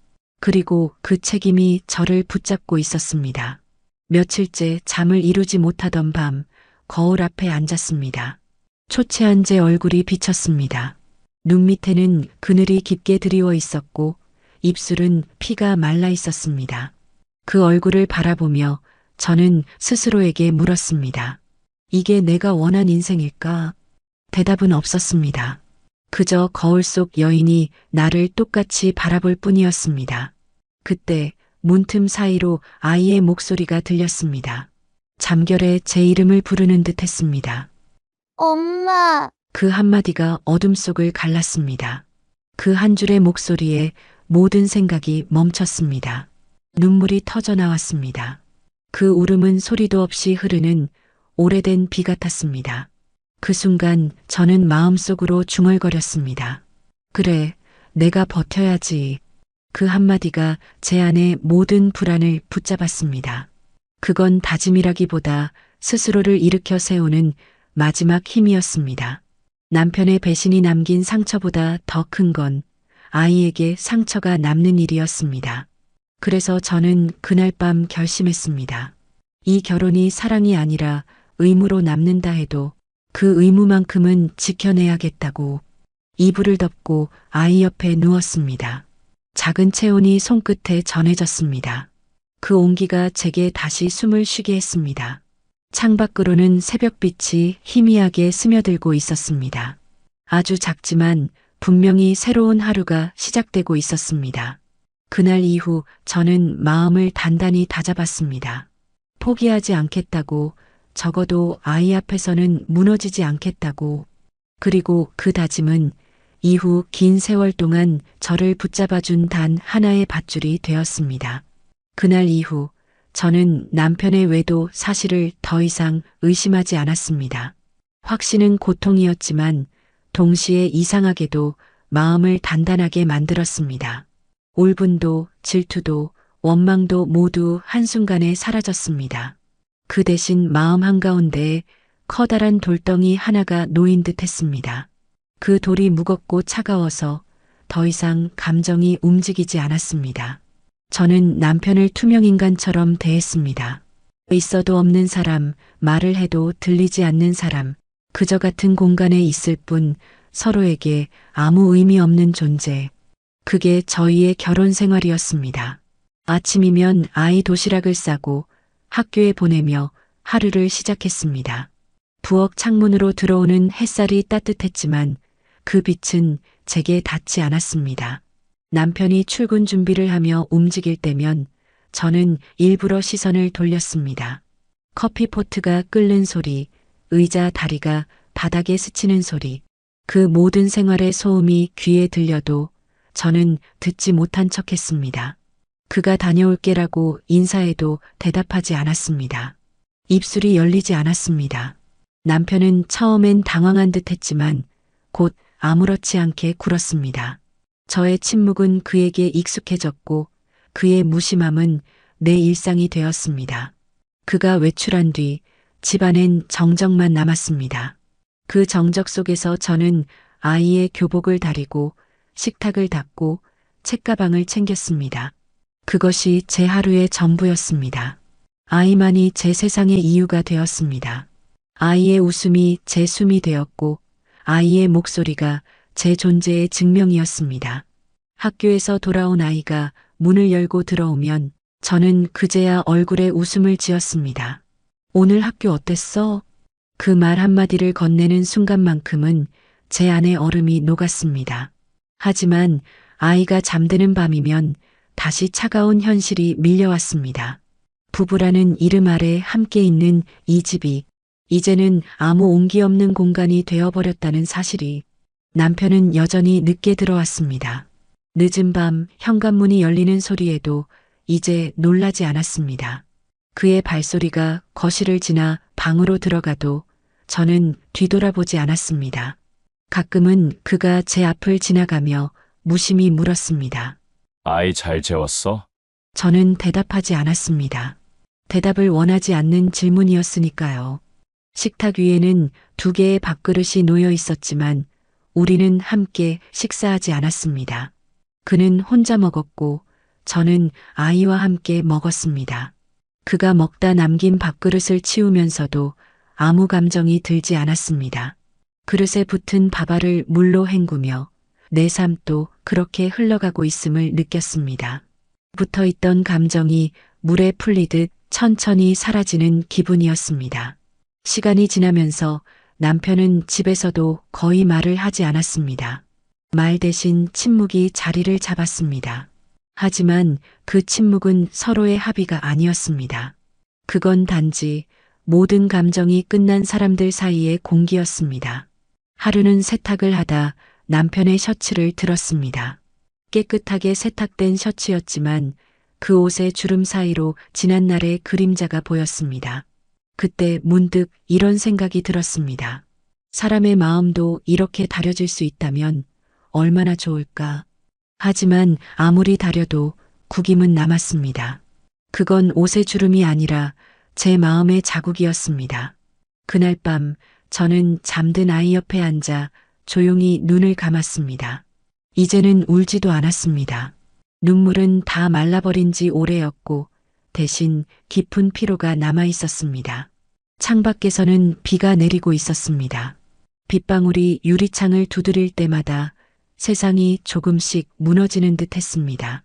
그리고 그 책임이 저를 붙잡고 있었습니다. 며칠째 잠을 이루지 못하던 밤 거울 앞에 앉았습니다. 초췌한 제 얼굴이 비쳤습니다. 눈 밑에는 그늘이 깊게 드리워 있었고 입술은 피가 말라 있었습니다. 그 얼굴을 바라보며 저는 스스로에게 물었습니다. 이게 내가 원한 인생일까? 대답은 없었습니다. 그저 거울 속 여인이 나를 똑같이 바라볼 뿐이었습니다. 그때 문틈 사이로 아이의 목소리가 들렸습니다. 잠결에 제 이름을 부르는 듯 했습니다. 엄마, 그 한마디가 어둠 속을 갈랐습니다. 그 한 줄의 목소리에 모든 생각이 멈췄습니다. 눈물이 터져 나왔습니다. 그 울음은 소리도 없이 흐르는 오래된 비 같았습니다. 그 순간 저는 마음속으로 중얼거렸습니다. 그래, 내가 버텨야지. 그 한마디가 제 안의 모든 불안을 붙잡았습니다. 그건 다짐이라기보다 스스로를 일으켜 세우는 마지막 힘이었습니다. 남편의 배신이 남긴 상처보다 더 큰 건 아이에게 상처가 남는 일이었습니다. 그래서 저는 그날 밤 결심했습니다. 이 결혼이 사랑이 아니라 의무로 남는다 해도 그 의무만큼은 지켜내야겠다고. 이불을 덮고 아이 옆에 누웠습니다. 작은 체온이 손끝에 전해졌습니다. 그 온기가 제게 다시 숨을 쉬게 했습니다. 창밖으로는 새벽빛이 희미하게 스며들고 있었습니다. 아주 작지만 분명히 새로운 하루가 시작되고 있었습니다. 그날 이후 저는 마음을 단단히 다잡았습니다. 포기하지 않겠다고, 적어도 아이 앞에서는 무너지지 않겠다고. 그리고 그 다짐은 이후 긴 세월 동안 저를 붙잡아준 단 하나의 밧줄이 되었습니다. 그날 이후 저는 남편의 외도 사실을 더 이상 의심하지 않았습니다. 확신은 고통이었지만 동시에 이상하게도 마음을 단단하게 만들었습니다. 울분도 질투도 원망도 모두 한순간에 사라졌습니다. 그 대신 마음 한가운데에 커다란 돌덩이 하나가 놓인 듯 했습니다. 그 돌이 무겁고 차가워서 더 이상 감정이 움직이지 않았습니다. 저는 남편을 투명인간처럼 대했습니다. 있어도 없는 사람, 말을 해도 들리지 않는 사람, 그저 같은 공간에 있을 뿐 서로에게 아무 의미 없는 존재. 그게 저희의 결혼 생활이었습니다. 아침이면 아이 도시락을 싸고 학교에 보내며 하루를 시작했습니다. 부엌 창문으로 들어오는 햇살이 따뜻했지만 그 빛은 제게 닿지 않았습니다. 남편이 출근 준비를 하며 움직일 때면 저는 일부러 시선을 돌렸습니다. 커피포트가 끓는 소리, 의자 다리가 바닥에 스치는 소리, 그 모든 생활의 소음이 귀에 들려도 저는 듣지 못한 척했습니다. 그가 다녀올게라고 인사해도 대답하지 않았습니다. 입술이 열리지 않았습니다. 남편은 처음엔 당황한 듯 했지만 곧 아무렇지 않게 굴었습니다. 저의 침묵은 그에게 익숙해졌고 그의 무심함은 내 일상이 되었습니다. 그가 외출한 뒤 집안엔 정적만 남았습니다. 그 정적 속에서 저는 아이의 교복을 다리고 식탁을 닦고 책가방을 챙겼습니다. 그것이 제 하루의 전부였습니다. 아이만이 제 세상의 이유가 되었습니다. 아이의 웃음이 제 숨이 되었고 아이의 목소리가 제 존재의 증명이었습니다. 학교에서 돌아온 아이가 문을 열고 들어오면 저는 그제야 얼굴에 웃음을 지었습니다. 오늘 학교 어땠어? 그 말 한마디를 건네는 순간만큼은 제 안에 얼음이 녹았습니다. 하지만 아이가 잠드는 밤이면 다시 차가운 현실이 밀려왔습니다. 부부라는 이름 아래 함께 있는 이 집이 이제는 아무 온기 없는 공간이 되어버렸다는 사실이. 남편은 여전히 늦게 들어왔습니다. 늦은 밤 현관문이 열리는 소리에도 이제 놀라지 않았습니다. 그의 발소리가 거실을 지나 방으로 들어가도 저는 뒤돌아보지 않았습니다. 가끔은 그가 제 앞을 지나가며 무심히 물었습니다. 아이 잘 재웠어? 저는 대답하지 않았습니다. 대답을 원하지 않는 질문이었으니까요. 식탁 위에는 2개의 밥그릇이 놓여 있었지만 우리는 함께 식사하지 않았습니다. 그는 혼자 먹었고 저는 아이와 함께 먹었습니다. 그가 먹다 남긴 밥그릇을 치우면서도 아무 감정이 들지 않았습니다. 그릇에 붙은 밥알을 물로 헹구며 내 삶도 그렇게 흘러가고 있음을 느꼈습니다. 붙어있던 감정이 물에 풀리듯 천천히 사라지는 기분이었습니다. 시간이 지나면서 남편은 집에서도 거의 말을 하지 않았습니다. 말 대신 침묵이 자리를 잡았습니다. 하지만 그 침묵은 서로의 합의가 아니었습니다. 그건 단지 모든 감정이 끝난 사람들 사이의 공기였습니다. 하루는 세탁을 하다 남편의 셔츠를 들었습니다. 깨끗하게 세탁된 셔츠였지만 그 옷의 주름 사이로 지난날의 그림자가 보였습니다. 그때 문득 이런 생각이 들었습니다. 사람의 마음도 이렇게 다려질 수 있다면 얼마나 좋을까. 하지만 아무리 다려도 구김은 남았습니다. 그건 옷의 주름이 아니라 제 마음의 자국이었습니다. 그날 밤 저는 잠든 아이 옆에 앉아 조용히 눈을 감았습니다. 이제는 울지도 않았습니다. 눈물은 다 말라버린 지 오래였고 대신 깊은 피로가 남아 있었습니다. 창밖에서는 비가 내리고 있었습니다. 빗방울이 유리창을 두드릴 때마다 세상이 조금씩 무너지는 듯 했습니다.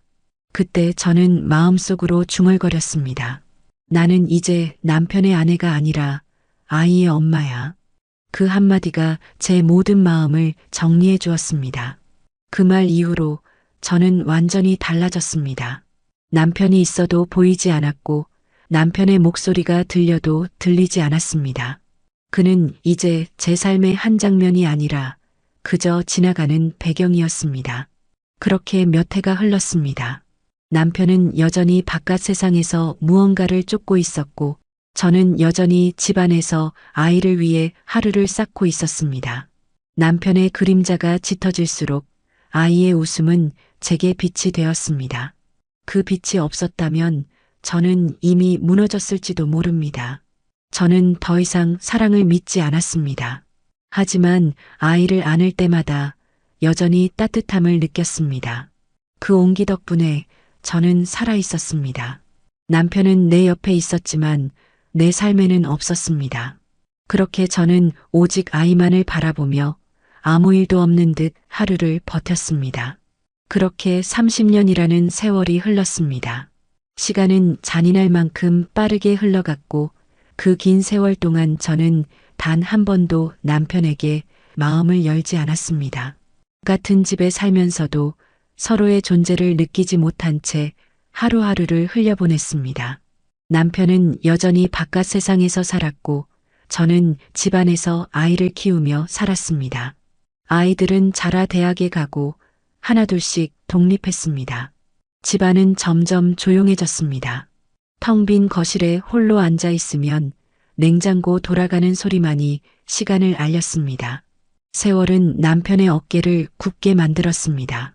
그때 저는 마음속으로 중얼거렸습니다. 나는 이제 남편의 아내가 아니라 아이의 엄마야. 그 한마디가 제 모든 마음을 정리해 주었습니다. 그 말 이후로 저는 완전히 달라졌습니다. 남편이 있어도 보이지 않았고 남편의 목소리가 들려도 들리지 않았습니다. 그는 이제 제 삶의 한 장면이 아니라 그저 지나가는 배경이었습니다. 그렇게 몇 해가 흘렀습니다. 남편은 여전히 바깥 세상에서 무언가를 쫓고 있었고, 저는 여전히 집안에서 아이를 위해 하루를 쌓고 있었습니다. 남편의 그림자가 짙어질수록 아이의 웃음은 제게 빛이 되었습니다. 그 빛이 없었다면 저는 이미 무너졌을지도 모릅니다. 저는 더 이상 사랑을 믿지 않았습니다. 하지만 아이를 안을 때마다 여전히 따뜻함을 느꼈습니다. 그 온기 덕분에 저는 살아 있었습니다. 남편은 내 옆에 있었지만 내 삶에는 없었습니다. 그렇게 저는 오직 아이만을 바라보며 아무 일도 없는 듯 하루를 버텼습니다. 그렇게 30년이라는 세월이 흘렀습니다. 시간은 잔인할 만큼 빠르게 흘러갔고 그 긴 세월 동안 저는 단 한 번도 남편에게 마음을 열지 않았습니다. 같은 집에 살면서도 서로의 존재를 느끼지 못한 채 하루하루를 흘려보냈습니다. 남편은 여전히 바깥 세상에서 살았고 저는 집안에서 아이를 키우며 살았습니다. 아이들은 자라 대학에 가고 하나둘씩 독립했습니다. 집안은 점점 조용해졌습니다. 텅 빈 거실에 홀로 앉아 있으면 냉장고 돌아가는 소리만이 시간을 알렸습니다. 세월은 남편의 어깨를 굳게 만들었습니다.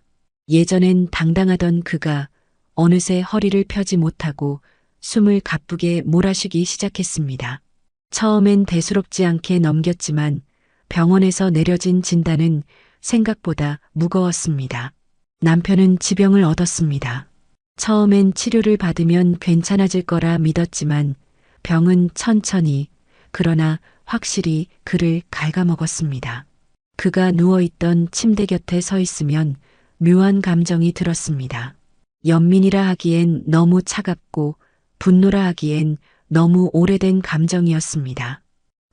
예전엔 당당하던 그가 어느새 허리를 펴지 못하고 숨을 가쁘게 몰아쉬기 시작했습니다. 처음엔 대수롭지 않게 넘겼지만 병원에서 내려진 진단은 생각보다 무거웠습니다. 남편은 지병을 얻었습니다. 처음엔 치료를 받으면 괜찮아질 거라 믿었지만 병은 천천히 그러나 확실히 그를 갉아먹었습니다. 그가 누워있던 침대 곁에 서 있으면 묘한 감정이 들었습니다. 연민이라 하기엔 너무 차갑고 분노라 하기엔 너무 오래된 감정이었습니다.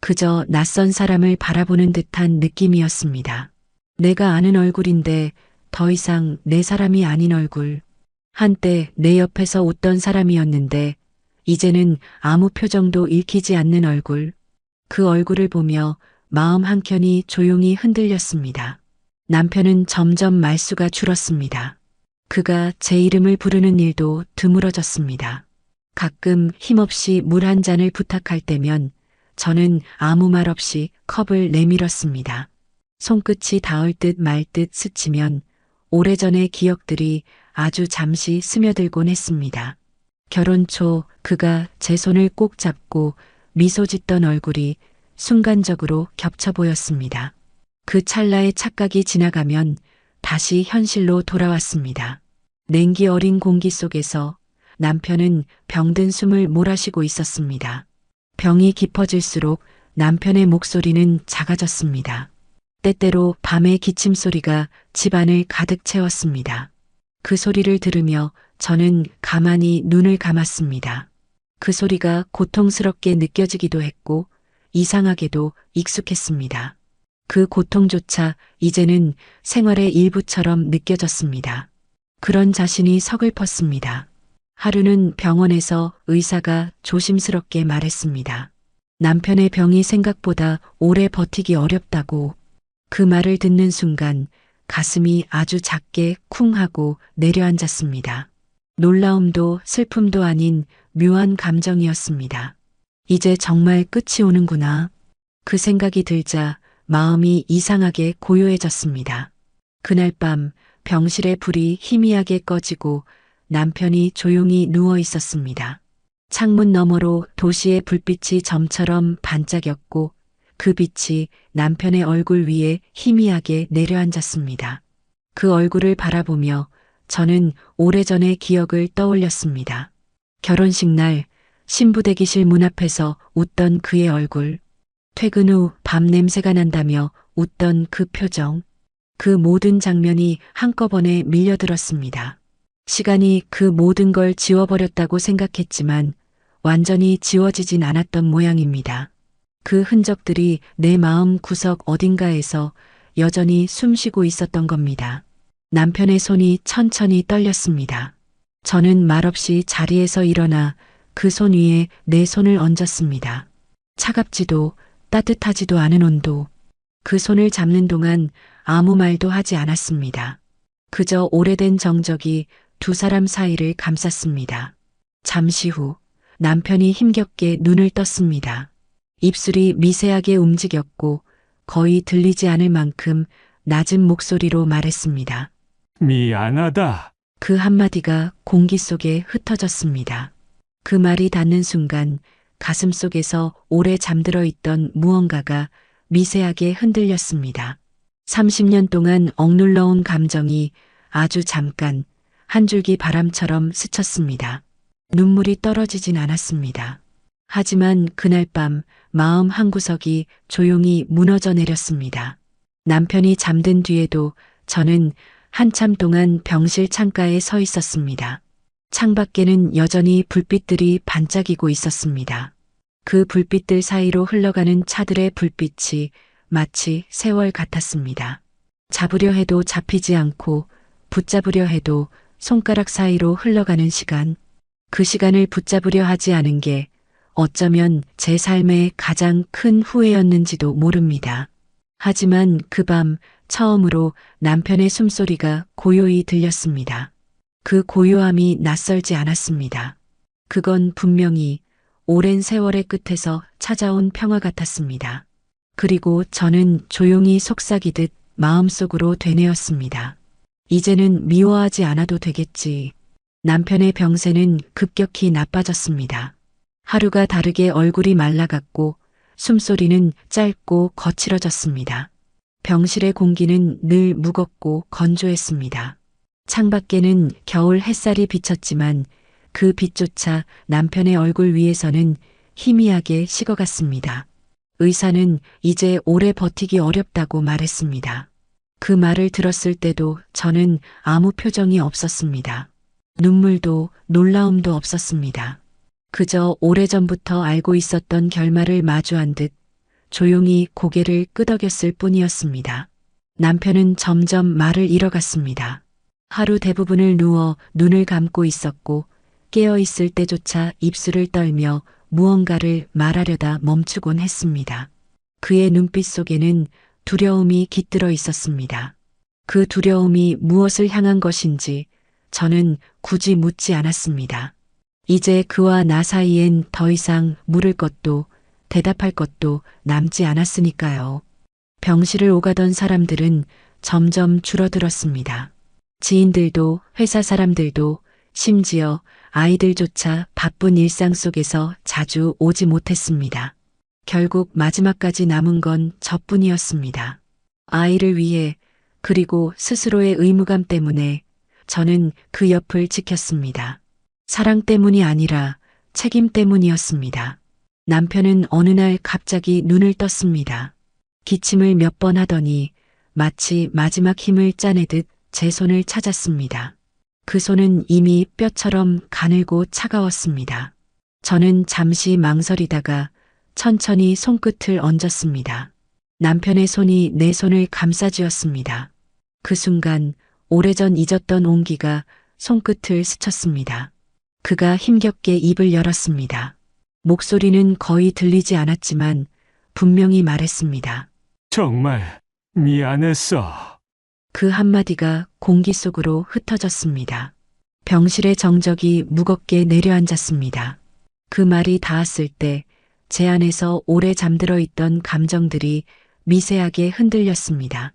그저 낯선 사람을 바라보는 듯한 느낌이었습니다. 내가 아는 얼굴인데 더 이상 내 사람이 아닌 얼굴. 한때 내 옆에서 웃던 사람이었는데 이제는 아무 표정도 읽히지 않는 얼굴. 그 얼굴을 보며 마음 한켠이 조용히 흔들렸습니다. 남편은 점점 말수가 줄었습니다. 그가 제 이름을 부르는 일도 드물어졌습니다. 가끔 힘없이 물 한 잔을 부탁할 때면 저는 아무 말 없이 컵을 내밀었습니다. 손끝이 닿을 듯 말 듯 스치면 오래전의 기억들이 아주 잠시 스며들곤 했습니다. 결혼 초 그가 제 손을 꼭 잡고 미소 짓던 얼굴이 순간적으로 겹쳐 보였습니다. 그 찰나의 착각이 지나가면 다시 현실로 돌아왔습니다. 냉기 어린 공기 속에서 남편은 병든 숨을 몰아쉬고 있었습니다. 병이 깊어질수록 남편의 목소리는 작아졌습니다. 때때로 밤의 기침 소리가 집안을 가득 채웠습니다. 그 소리를 들으며 저는 가만히 눈을 감았습니다. 그 소리가 고통스럽게 느껴지기도 했고 이상하게도 익숙했습니다. 그 고통조차 이제는 생활의 일부처럼 느껴졌습니다. 그런 자신이 서글펐습니다. 하루는 병원에서 의사가 조심스럽게 말했습니다. 남편의 병이 생각보다 오래 버티기 어렵다고. 그 말을 듣는 순간 가슴이 아주 작게 쿵 하고 내려앉았습니다. 놀라움도 슬픔도 아닌 묘한 감정이었습니다. 이제 정말 끝이 오는구나. 그 생각이 들자 마음이 이상하게 고요해졌습니다. 그날 밤 병실의 불이 희미하게 꺼지고 남편이 조용히 누워 있었습니다. 창문 너머로 도시의 불빛이 점처럼 반짝였고 그 빛이 남편의 얼굴 위에 희미하게 내려앉았습니다. 그 얼굴을 바라보며 저는 오래전의 기억을 떠올렸습니다. 결혼식 날 신부 대기실 문 앞에서 웃던 그의 얼굴, 퇴근 후 밤 냄새가 난다며 웃던 그 표정, 그 모든 장면이 한꺼번에 밀려들었습니다. 시간이 그 모든 걸 지워버렸다고 생각했지만 완전히 지워지진 않았던 모양입니다. 그 흔적들이 내 마음 구석 어딘가에서 여전히 숨쉬고 있었던 겁니다. 남편의 손이 천천히 떨렸습니다. 저는 말없이 자리에서 일어나 그 손 위에 내 손을 얹었습니다. 차갑지도 따뜻하지도 않은 온도. 그 손을 잡는 동안 아무 말도 하지 않았습니다. 그저 오래된 정적이 두 사람 사이를 감쌌습니다. 잠시 후 남편이 힘겹게 눈을 떴습니다. 입술이 미세하게 움직였고 거의 들리지 않을 만큼 낮은 목소리로 말했습니다. 미안하다. 그 한마디가 공기 속에 흩어졌습니다. 그 말이 닿는 순간 가슴 속에서 오래 잠들어 있던 무언가가 미세하게 흔들렸습니다. 30년 동안 억눌러온 감정이 아주 잠깐 한 줄기 바람처럼 스쳤습니다. 눈물이 떨어지진 않았습니다. 하지만 그날 밤 마음 한구석이 조용히 무너져 내렸습니다. 남편이 잠든 뒤에도 저는 한참 동안 병실 창가에 서 있었습니다. 창밖에는 여전히 불빛들이 반짝이고 있었습니다. 그 불빛들 사이로 흘러가는 차들의 불빛이 마치 세월 같았습니다. 잡으려 해도 잡히지 않고 붙잡으려 해도 손가락 사이로 흘러가는 시간. 그 시간을 붙잡으려 하지 않은 게 어쩌면 제 삶의 가장 큰 후회였는지도 모릅니다. 하지만 그 밤 처음으로 남편의 숨소리가 고요히 들렸습니다. 그 고요함이 낯설지 않았습니다. 그건 분명히 오랜 세월의 끝에서 찾아온 평화 같았습니다. 그리고 저는 조용히 속삭이듯 마음속으로 되뇌었습니다. 이제는 미워하지 않아도 되겠지. 남편의 병세는 급격히 나빠졌습니다. 하루가 다르게 얼굴이 말라갔고 숨소리는 짧고 거칠어졌습니다. 병실의 공기는 늘 무겁고 건조했습니다. 창밖에는 겨울 햇살이 비쳤지만 그 빛조차 남편의 얼굴 위에서는 희미하게 식어갔습니다. 의사는 이제 오래 버티기 어렵다고 말했습니다. 그 말을 들었을 때도 저는 아무 표정이 없었습니다. 눈물도 놀라움도 없었습니다. 그저 오래전부터 알고 있었던 결말을 마주한 듯 조용히 고개를 끄덕였을 뿐이었습니다. 남편은 점점 말을 잃어갔습니다. 하루 대부분을 누워 눈을 감고 있었고 깨어 있을 때조차 입술을 떨며 무언가를 말하려다 멈추곤 했습니다. 그의 눈빛 속에는 두려움이 깃들어 있었습니다. 그 두려움이 무엇을 향한 것인지 저는 굳이 묻지 않았습니다. 이제 그와 나 사이엔 더 이상 물을 것도 대답할 것도 남지 않았으니까요. 병실을 오가던 사람들은 점점 줄어들었습니다. 지인들도 회사 사람들도 심지어 아이들조차 바쁜 일상 속에서 자주 오지 못했습니다. 결국 마지막까지 남은 건 저뿐이었습니다. 아이를 위해 그리고 스스로의 의무감 때문에 저는 그 옆을 지켰습니다. 사랑 때문이 아니라 책임 때문이었습니다. 남편은 어느 날 갑자기 눈을 떴습니다. 기침을 몇 번 하더니 마치 마지막 힘을 짜내듯 제 손을 찾았습니다. 그 손은 이미 뼈처럼 가늘고 차가웠습니다. 저는 잠시 망설이다가 천천히 손끝을 얹었습니다. 남편의 손이 내 손을 감싸쥐었습니다. 그 순간 오래전 잊었던 온기가 손끝을 스쳤습니다. 그가 힘겹게 입을 열었습니다. 목소리는 거의 들리지 않았지만 분명히 말했습니다. 정말 미안했어. 그 한마디가 공기 속으로 흩어졌습니다. 병실의 정적이 무겁게 내려앉았습니다. 그 말이 닿았을 때 제 안에서 오래 잠들어 있던 감정들이 미세하게 흔들렸습니다.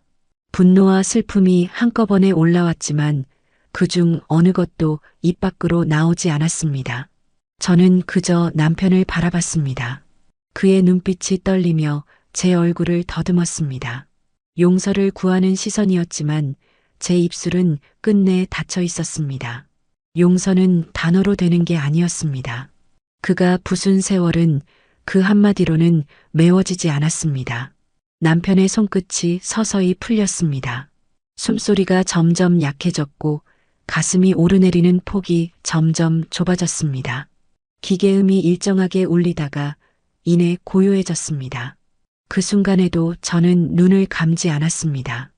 분노와 슬픔이 한꺼번에 올라왔지만 그중 어느 것도 입 밖으로 나오지 않았습니다. 저는 그저 남편을 바라봤습니다. 그의 눈빛이 떨리며 제 얼굴을 더듬었습니다. 용서를 구하는 시선이었지만 제 입술은 끝내 닫혀 있었습니다. 용서는 단어로 되는 게 아니었습니다. 그가 부순 세월은 그 한마디로는 메워지지 않았습니다. 남편의 손끝이 서서히 풀렸습니다. 숨소리가 점점 약해졌고 가슴이 오르내리는 폭이 점점 좁아졌습니다. 기계음이 일정하게 울리다가 이내 고요해졌습니다. 그 순간에도 저는 눈을 감지 않았습니다.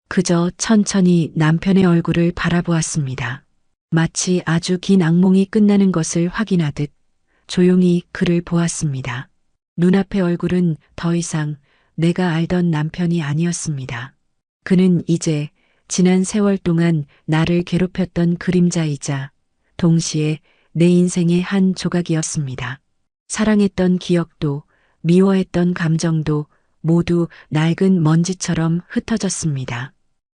그저 천천히 남편의 얼굴을 바라보았습니다. 마치 아주 긴 악몽이 끝나는 것을 확인하듯 조용히 그를 보았습니다. 눈앞의 얼굴은 더 이상 내가 알던 남편이 아니었습니다. 그는 이제 지난 세월 동안 나를 괴롭혔던 그림자이자 동시에 내 인생의 한 조각이었습니다. 사랑했던 기억도 미워했던 감정도 모두 낡은 먼지처럼 흩어졌습니다.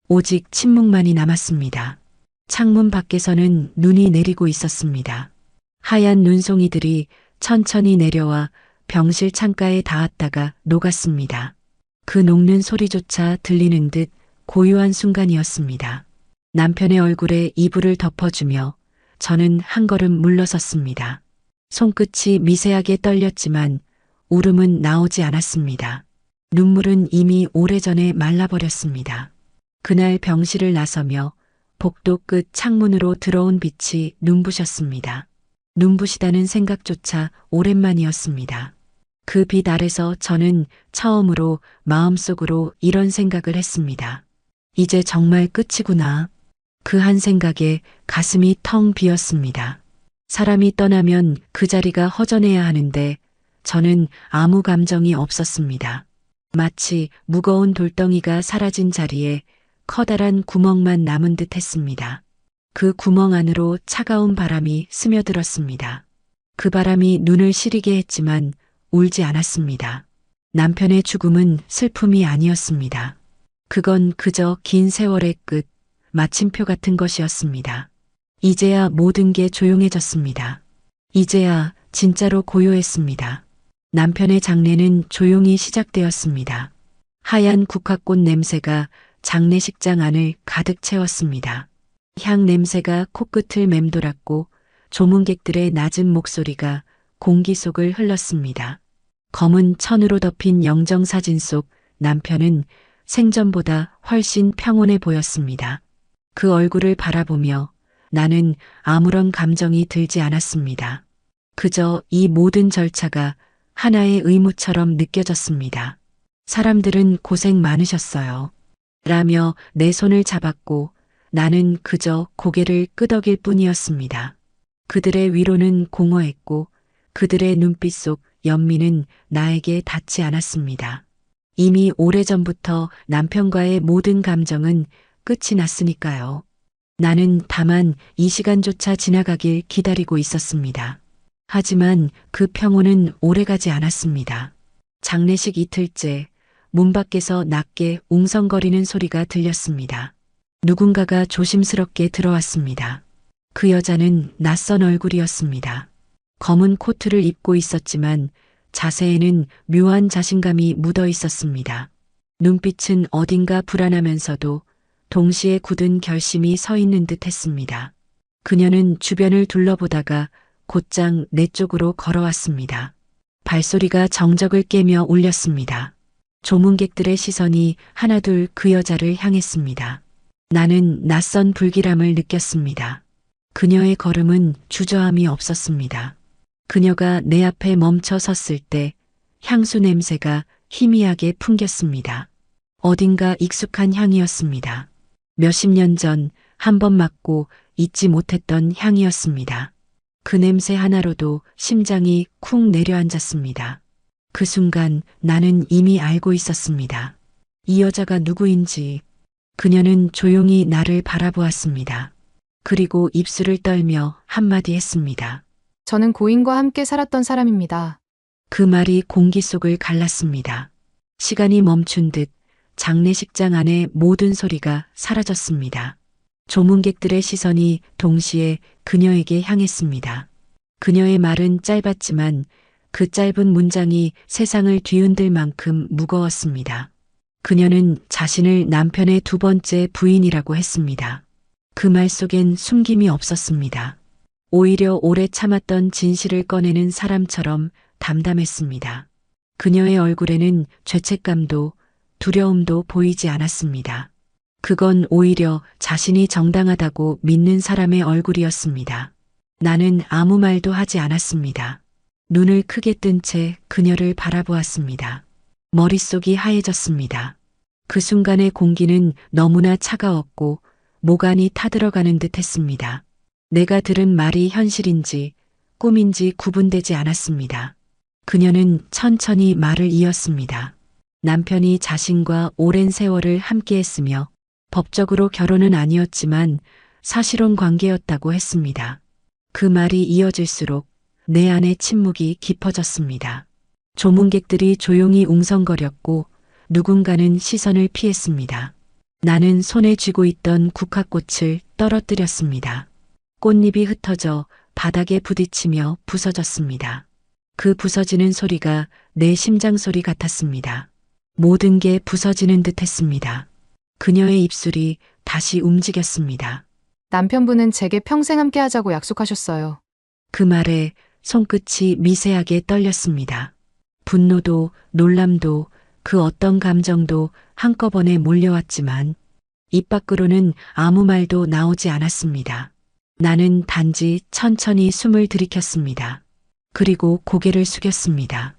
오직 침묵만이 남았습니다. 창문 밖에서는 눈이 내리고 있었습니다. 하얀 눈송이들이 천천히 내려와 병실 창가에 닿았다가 녹았습니다. 그 녹는 소리조차 들리는 듯 고요한 순간이었습니다. 남편의 얼굴에 이불을 덮어주며 저는 한 걸음 물러섰습니다. 손끝이 미세하게 떨렸지만 울음은 나오지 않았습니다. 눈물은 이미 오래전에 말라버렸습니다. 그날 병실을 나서며 복도 끝 창문으로 들어온 빛이 눈부셨습니다. 눈부시다는 생각조차 오랜만이었습니다. 그 빛 아래서 저는 처음으로 마음속으로 이런 생각을 했습니다. 이제 정말 끝이구나. 그 한 생각에 가슴이 텅 비었습니다. 사람이 떠나면 그 자리가 허전해야 하는데 저는 아무 감정이 없었습니다. 마치 무거운 돌덩이가 사라진 자리에 커다란 구멍만 남은 듯 했습니다. 그 구멍 안으로 차가운 바람이 스며들었습니다. 그 바람이 눈을 시리게 했지만 울지 않았습니다. 남편의 죽음은 슬픔이 아니었습니다. 그건 그저 긴 세월의 끝, 마침표 같은 것이었습니다. 이제야 모든 게 조용해졌습니다. 이제야 진짜로 고요했습니다. 남편의 장례는 조용히 시작되었습니다. 하얀 국화꽃 냄새가 장례식장 안을 가득 채웠습니다. 향 냄새가 코끝을 맴돌았고 조문객들의 낮은 목소리가 공기 속을 흘렀습니다. 검은 천으로 덮인 영정사진 속 남편은 생전보다 훨씬 평온해 보였습니다. 그 얼굴을 바라보며 나는 아무런 감정이 들지 않았습니다. 그저 이 모든 절차가 하나의 의무처럼 느껴졌습니다. 사람들은 고생 많으셨어요. 라며 내 손을 잡았고 나는 그저 고개를 끄덕일 뿐이었습니다. 그들의 위로는 공허했고 그들의 눈빛 속 연민은 나에게 닿지 않았습니다. 이미 오래전부터 남편과의 모든 감정은 끝이 났으니까요. 나는 다만 이 시간조차 지나가길 기다리고 있었습니다. 하지만 그 평온은 오래가지 않았습니다. 장례식 이틀째 문 밖에서 낮게 웅성거리는 소리가 들렸습니다. 누군가가 조심스럽게 들어왔습니다. 그 여자는 낯선 얼굴이었습니다. 검은 코트를 입고 있었지만 자세에는 묘한 자신감이 묻어 있었습니다. 눈빛은 어딘가 불안하면서도 동시에 굳은 결심이 서 있는 듯 했습니다. 그녀는 주변을 둘러보다가 곧장 내 쪽으로 걸어왔습니다. 발소리가 정적을 깨며 울렸습니다. 조문객들의 시선이 하나둘 그 여자를 향했습니다. 나는 낯선 불길함을 느꼈습니다. 그녀의 걸음은 주저함이 없었습니다. 그녀가 내 앞에 멈춰 섰을 때 향수 냄새가 희미하게 풍겼습니다. 어딘가 익숙한 향이었습니다. 몇십 년 전 한 번 맡고 잊지 못했던 향이었습니다. 그 냄새 하나로도 심장이 쿵 내려앉았습니다. 그 순간 나는 이미 알고 있었습니다. 이 여자가 누구인지. 그녀는 조용히 나를 바라보았습니다. 그리고 입술을 떨며 한마디 했습니다. 저는 고인과 함께 살았던 사람입니다. 그 말이 공기 속을 갈랐습니다. 시간이 멈춘 듯 장례식장 안의 모든 소리가 사라졌습니다. 조문객들의 시선이 동시에 그녀에게 향했습니다. 그녀의 말은 짧았지만 그 짧은 문장이 세상을 뒤흔들 만큼 무거웠습니다. 그녀는 자신을 남편의 두 번째 부인이라고 했습니다. 그 말 속엔 숨김이 없었습니다. 오히려 오래 참았던 진실을 꺼내는 사람처럼 담담했습니다. 그녀의 얼굴에는 죄책감도 두려움도 보이지 않았습니다. 그건 오히려 자신이 정당하다고 믿는 사람의 얼굴이었습니다. 나는 아무 말도 하지 않았습니다. 눈을 크게 뜬 채 그녀를 바라보았습니다. 머릿속이 하얘졌습니다. 그 순간의 공기는 너무나 차가웠고 목 안이 타들어가는 듯 했습니다. 내가 들은 말이 현실인지 꿈인지 구분되지 않았습니다. 그녀는 천천히 말을 이었습니다. 남편이 자신과 오랜 세월을 함께했으며 법적으로 결혼은 아니었지만 사실혼 관계였다고 했습니다. 그 말이 이어질수록 내 안의 침묵이 깊어졌습니다. 조문객들이 조용히 웅성거렸고 누군가는 시선을 피했습니다. 나는 손에 쥐고 있던 국화꽃을 떨어뜨렸습니다. 꽃잎이 흩어져 바닥에 부딪히며 부서졌습니다. 그 부서지는 소리가 내 심장 소리 같았습니다. 모든 게 부서지는 듯 했습니다. 그녀의 입술이 다시 움직였습니다. 남편분은 제게 평생 함께 하자고 약속하셨어요. 그 말에 손끝이 미세하게 떨렸습니다. 분노도 놀람도 그 어떤 감정도 한꺼번에 몰려왔지만 입 밖으로는 아무 말도 나오지 않았습니다. 나는 단지 천천히 숨을 들이켰습니다. 그리고 고개를 숙였습니다.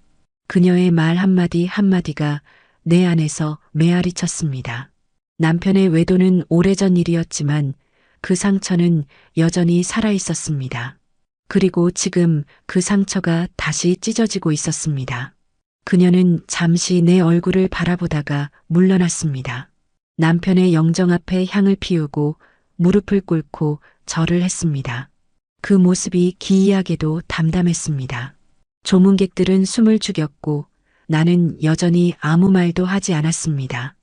그녀의 말 한마디 한마디가 내 안에서 메아리 쳤습니다. 남편의 외도는 오래전 일이었지만 그 상처는 여전히 살아 있었습니다. 그리고 지금 그 상처가 다시 찢어지고 있었습니다. 그녀는 잠시 내 얼굴을 바라보다가 물러났습니다. 남편의 영정 앞에 향을 피우고 무릎을 꿇고 절을 했습니다. 그 모습이 기이하게도 담담했습니다. 조문객들은 숨을 죽였고 나는 여전히 아무 말도 하지 않았습니다.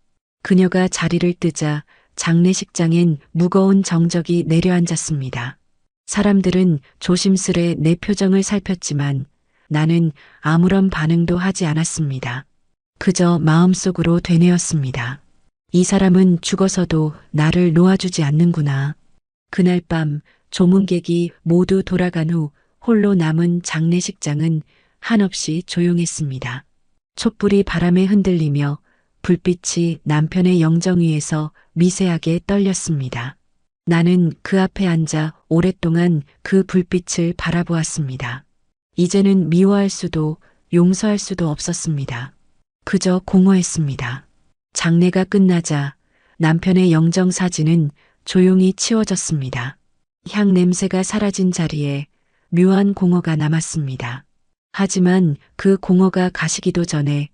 그녀가 자리를 뜨자 장례식장엔 무거운 정적이 내려앉았습니다. 사람들은 조심스레 내 표정을 살폈지만 나는 아무런 반응도 하지 않았습니다. 그저 마음속으로 되뇌었습니다. 이 사람은 죽어서도 나를 놓아주지 않는구나. 그날 밤 조문객이 모두 돌아간 후 홀로 남은 장례식장은 한없이 조용했습니다. 촛불이 바람에 흔들리며 불빛이 남편의 영정 위에서 미세하게 떨렸습니다. 나는 그 앞에 앉아 오랫동안 그 불빛을 바라보았습니다. 이제는 미워할 수도 용서할 수도 없었습니다. 그저 공허했습니다. 장례가 끝나자 남편의 영정 사진은 조용히 치워졌습니다. 향 냄새가 사라진 자리에 묘한 공허가 남았습니다. 하지만 그 공허가 가시기도 전에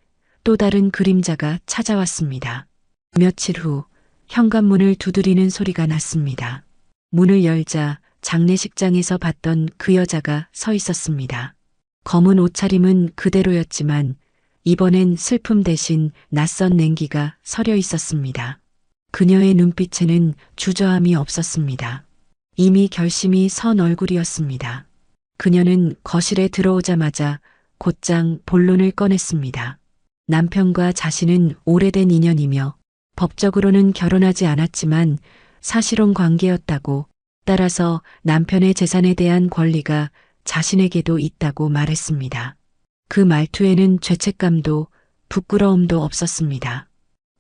또 다른 그림자가 찾아왔습니다. 며칠 후 현관문을 두드리는 소리가 났습니다. 문을 열자 장례식장에서 봤던 그 여자가 서 있었습니다. 검은 옷차림은 그대로였지만 이번엔 슬픔 대신 낯선 냉기가 서려 있었습니다. 그녀의 눈빛에는 주저함이 없었습니다. 이미 결심이 선 얼굴이었습니다. 그녀는 거실에 들어오자마자 곧장 본론을 꺼냈습니다. 남편과 자신은 오래된 인연이며 법적으로는 결혼하지 않았지만 사실혼 관계였다고, 따라서 남편의 재산에 대한 권리가 자신에게도 있다고 말했습니다. 그 말투에는 죄책감도 부끄러움도 없었습니다.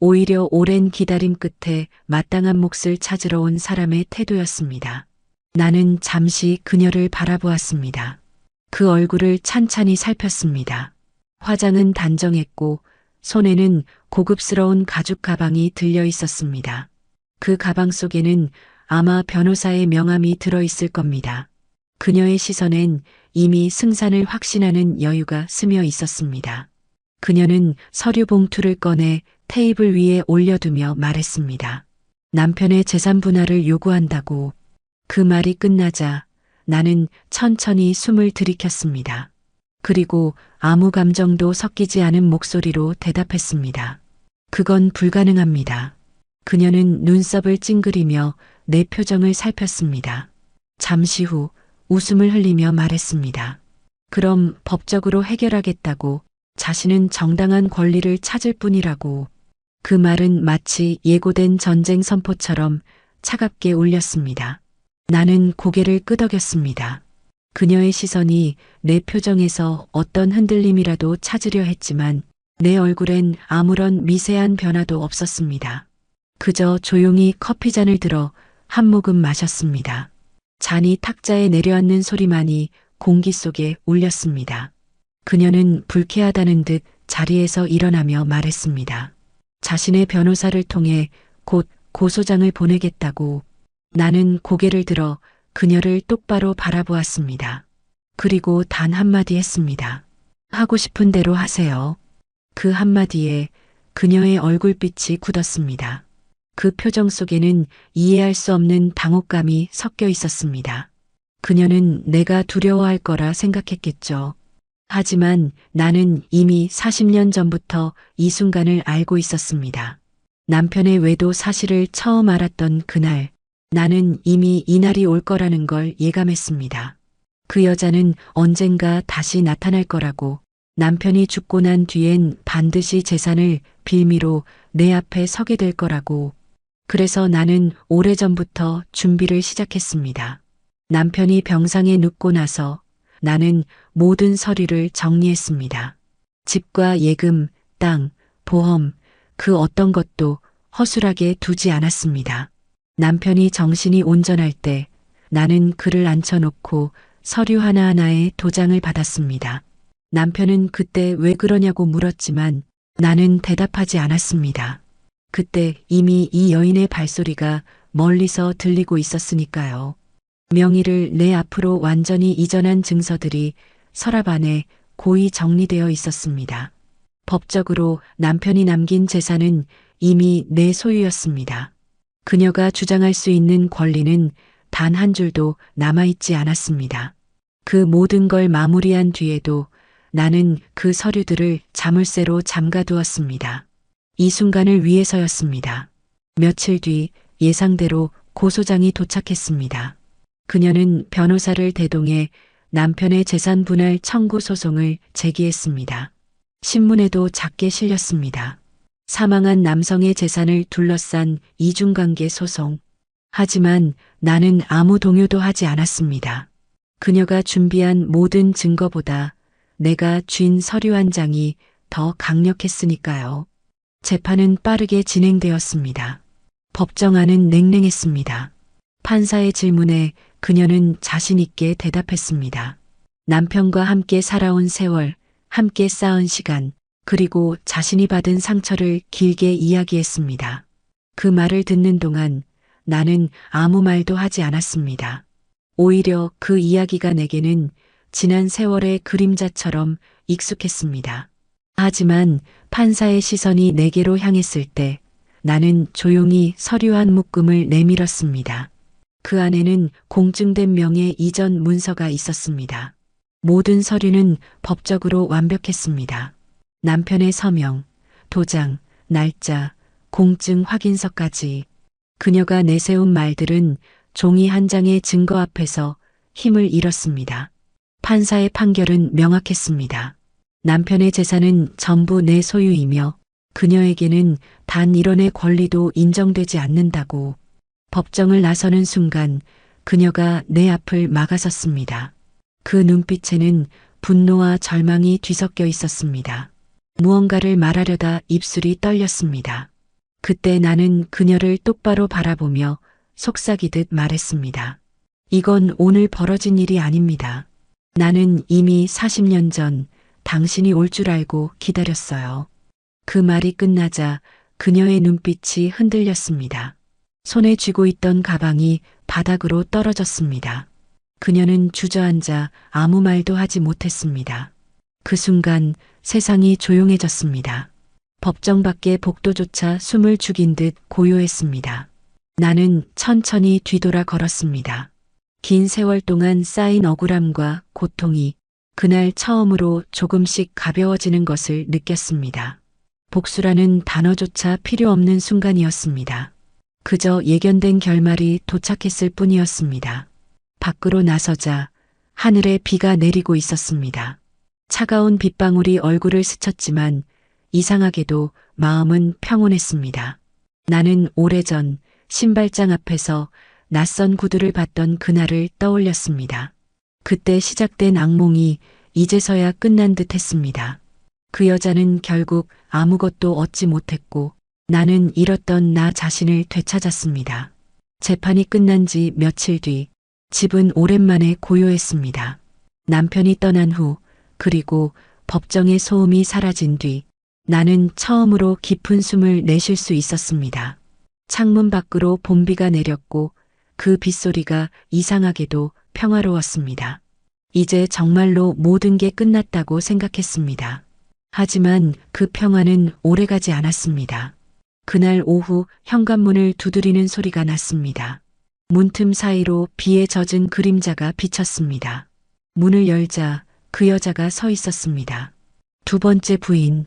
오히려 오랜 기다림 끝에 마땅한 몫을 찾으러 온 사람의 태도였습니다. 나는 잠시 그녀를 바라보았습니다. 그 얼굴을 찬찬히 살폈습니다. 화장은 단정했고 손에는 고급스러운 가죽 가방이 들려 있었습니다. 그 가방 속에는 아마 변호사의 명함이 들어있을 겁니다. 그녀의 시선엔 이미 승산을 확신하는 여유가 스며 있었습니다. 그녀는 서류 봉투를 꺼내 테이블 위에 올려두며 말했습니다. 남편의 재산 분할을 요구한다고. 그 말이 끝나자 나는 천천히 숨을 들이켰습니다. 그리고 아무 감정도 섞이지 않은 목소리로 대답했습니다. 그건 불가능합니다. 그녀는 눈썹을 찡그리며 내 표정을 살폈습니다. 잠시 후 웃음을 흘리며 말했습니다. 그럼 법적으로 해결하겠다고, 자신은 정당한 권리를 찾을 뿐이라고. 그 말은 마치 예고된 전쟁 선포처럼 차갑게 울렸습니다. 나는 고개를 끄덕였습니다. 그녀의 시선이 내 표정에서 어떤 흔들림이라도 찾으려 했지만 내 얼굴엔 아무런 미세한 변화도 없었습니다. 그저 조용히 커피잔을 들어 한 모금 마셨습니다. 잔이 탁자에 내려앉는 소리만이 공기 속에 울렸습니다. 그녀는 불쾌하다는 듯 자리에서 일어나며 말했습니다. 자신의 변호사를 통해 곧 고소장을 보내겠다고. 나는 고개를 들어 그녀를 똑바로 바라보았습니다. 그리고 단 한마디 했습니다. 하고 싶은 대로 하세요. 그 한마디에 그녀의 얼굴빛이 굳었습니다. 그 표정 속에는 이해할 수 없는 당혹감이 섞여 있었습니다. 그녀는 내가 두려워할 거라 생각했겠죠. 하지만 나는 이미 40년 전부터 이 순간을 알고 있었습니다. 남편의 외도 사실을 처음 알았던 그날, 나는 이미 이날이 올 거라는 걸 예감했습니다. 그 여자는 언젠가 다시 나타날 거라고, 남편이 죽고 난 뒤엔 반드시 재산을 빌미로 내 앞에 서게 될 거라고. 그래서 나는 오래전부터 준비를 시작했습니다. 남편이 병상에 눕고 나서 나는 모든 서류를 정리했습니다. 집과 예금, 땅, 보험, 그 어떤 것도 허술하게 두지 않았습니다. 남편이 정신이 온전할 때 나는 그를 앉혀놓고 서류 하나하나에 도장을 받았습니다. 남편은 그때 왜 그러냐고 물었지만 나는 대답하지 않았습니다. 그때 이미 이 여인의 발소리가 멀리서 들리고 있었으니까요. 명의를 내 앞으로 완전히 이전한 증서들이 서랍 안에 고이 정리되어 있었습니다. 법적으로 남편이 남긴 재산은 이미 내 소유였습니다. 그녀가 주장할 수 있는 권리는 단 한 줄도 남아있지 않았습니다. 그 모든 걸 마무리한 뒤에도 나는 그 서류들을 자물쇠로 잠가두었습니다. 이 순간을 위해서였습니다. 며칠 뒤 예상대로 고소장이 도착했습니다. 그녀는 변호사를 대동해 남편의 재산 분할 청구 소송을 제기했습니다. 신문에도 작게 실렸습니다. 사망한 남성의 재산을 둘러싼 이중관계 소송. 하지만 나는 아무 동요도 하지 않았습니다. 그녀가 준비한 모든 증거보다 내가 쥔 서류 한 장이 더 강력했으니까요. 재판은 빠르게 진행되었습니다. 법정안은 냉랭했습니다. 판사의 질문에 그녀는 자신 있게 대답했습니다. 남편과 함께 살아온 세월, 함께 쌓은 시간, 그리고 자신이 받은 상처를 길게 이야기했습니다. 그 말을 듣는 동안 나는 아무 말도 하지 않았습니다. 오히려 그 이야기가 내게는 지난 세월의 그림자처럼 익숙했습니다. 하지만 판사의 시선이 내게로 향했을 때 나는 조용히 서류 한 묶음을 내밀었습니다. 그 안에는 공증된 명의 이전 문서가 있었습니다. 모든 서류는 법적으로 완벽했습니다. 남편의 서명, 도장, 날짜, 공증 확인서까지. 그녀가 내세운 말들은 종이 한 장의 증거 앞에서 힘을 잃었습니다. 판사의 판결은 명확했습니다. 남편의 재산은 전부 내 소유이며 그녀에게는 단 1원의 권리도 인정되지 않는다고. 법정을 나서는 순간 그녀가 내 앞을 막아섰습니다. 그 눈빛에는 분노와 절망이 뒤섞여 있었습니다. 무언가를 말하려다 입술이 떨렸습니다. 그때 나는 그녀를 똑바로 바라보며 속삭이듯 말했습니다. 이건 오늘 벌어진 일이 아닙니다. 나는 이미 40년 전 당신이 올 줄 알고 기다렸어요. 그 말이 끝나자 그녀의 눈빛이 흔들렸습니다. 손에 쥐고 있던 가방이 바닥으로 떨어졌습니다. 그녀는 주저앉아 아무 말도 하지 못했습니다. 그 순간 세상이 조용해졌습니다. 법정 밖의 복도조차 숨을 죽인 듯 고요했습니다. 나는 천천히 뒤돌아 걸었습니다. 긴 세월 동안 쌓인 억울함과 고통이 그날 처음으로 조금씩 가벼워지는 것을 느꼈습니다. 복수라는 단어조차 필요 없는 순간이었습니다. 그저 예견된 결말이 도착했을 뿐이었습니다. 밖으로 나서자 하늘에 비가 내리고 있었습니다. 차가운 빗방울이 얼굴을 스쳤지만 이상하게도 마음은 평온했습니다. 나는 오래전 신발장 앞에서 낯선 구두를 봤던 그날을 떠올렸습니다. 그때 시작된 악몽이 이제서야 끝난 듯 했습니다. 그 여자는 결국 아무것도 얻지 못했고 나는 잃었던 나 자신을 되찾았습니다. 재판이 끝난 지 며칠 뒤 집은 오랜만에 고요했습니다. 남편이 떠난 후 그리고 법정의 소음이 사라진 뒤 나는 처음으로 깊은 숨을 내쉴 수 있었습니다. 창문 밖으로 봄비가 내렸고 그 빗소리가 이상하게도 평화로웠습니다. 이제 정말로 모든 게 끝났다고 생각했습니다. 하지만 그 평화는 오래가지 않았습니다. 그날 오후 현관문을 두드리는 소리가 났습니다. 문틈 사이로 비에 젖은 그림자가 비쳤습니다. 문을 열자 그 여자가 서 있었습니다. 두 번째 부인.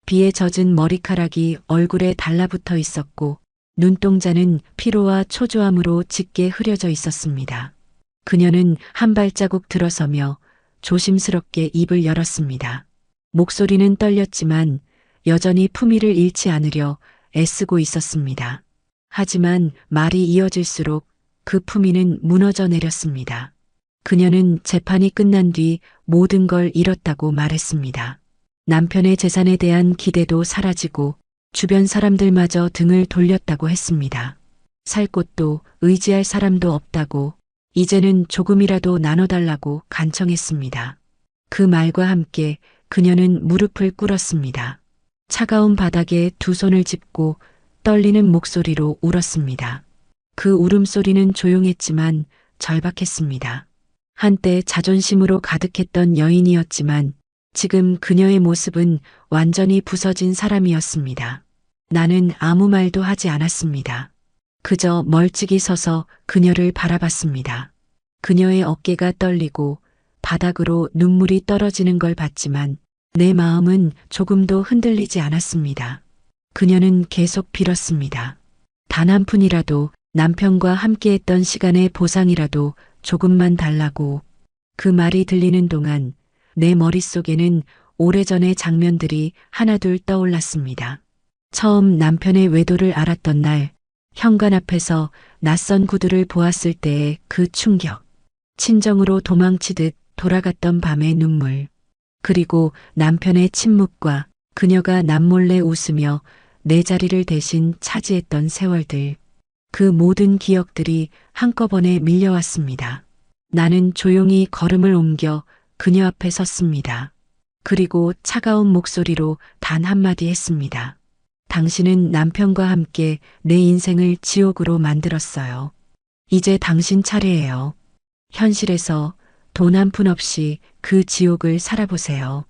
비에 젖은 머리카락이 얼굴에 달라붙어 있었고 눈동자는 피로와 초조함으로 짙게 흐려져 있었습니다. 그녀는 한 발자국 들어서며 조심스럽게 입을 열었습니다. 목소리는 떨렸지만 여전히 품위를 잃지 않으려 애쓰고 있었습니다. 하지만 말이 이어질수록 그 품위는 무너져 내렸습니다. 그녀는 재판이 끝난 뒤 모든 걸 잃었다고 말했습니다. 남편의 재산에 대한 기대도 사라지고 주변 사람들마저 등을 돌렸다고 했습니다. 살 곳도 의지할 사람도 없다고 이제는 조금이라도 나눠달라고 간청했습니다. 그 말과 함께 그녀는 무릎을 꿇었습니다. 차가운 바닥에 두 손을 짚고 떨리는 목소리로 울었습니다. 그 울음소리는 조용했지만 절박했습니다. 한때 자존심으로 가득했던 여인이었지만 지금 그녀의 모습은 완전히 부서진 사람이었습니다. 나는 아무 말도 하지 않았습니다. 그저 멀찍이 서서 그녀를 바라봤습니다. 그녀의 어깨가 떨리고 바닥으로 눈물이 떨어지는 걸 봤지만 내 마음은 조금도 흔들리지 않았습니다. 그녀는 계속 빌었습니다. 단 한 푼이라도 남편과 함께했던 시간의 보상이라도 조금만 달라고. 그 말이 들리는 동안 내 머릿속에는 오래전의 장면들이 하나둘 떠올랐습니다. 처음 남편의 외도를 알았던 날, 현관 앞에서 낯선 구두를 보았을 때의 그 충격, 친정으로 도망치듯 돌아갔던 밤의 눈물, 그리고 남편의 침묵과 그녀가 남몰래 웃으며 내 자리를 대신 차지했던 세월들, 그 모든 기억들이 한꺼번에 밀려왔습니다. 나는 조용히 걸음을 옮겨 그녀 앞에 섰습니다. 그리고 차가운 목소리로 단 한마디 했습니다. 당신은 남편과 함께 내 인생을 지옥으로 만들었어요. 이제 당신 차례예요. 현실에서 돈 한 푼 없이 그 지옥을 살아보세요.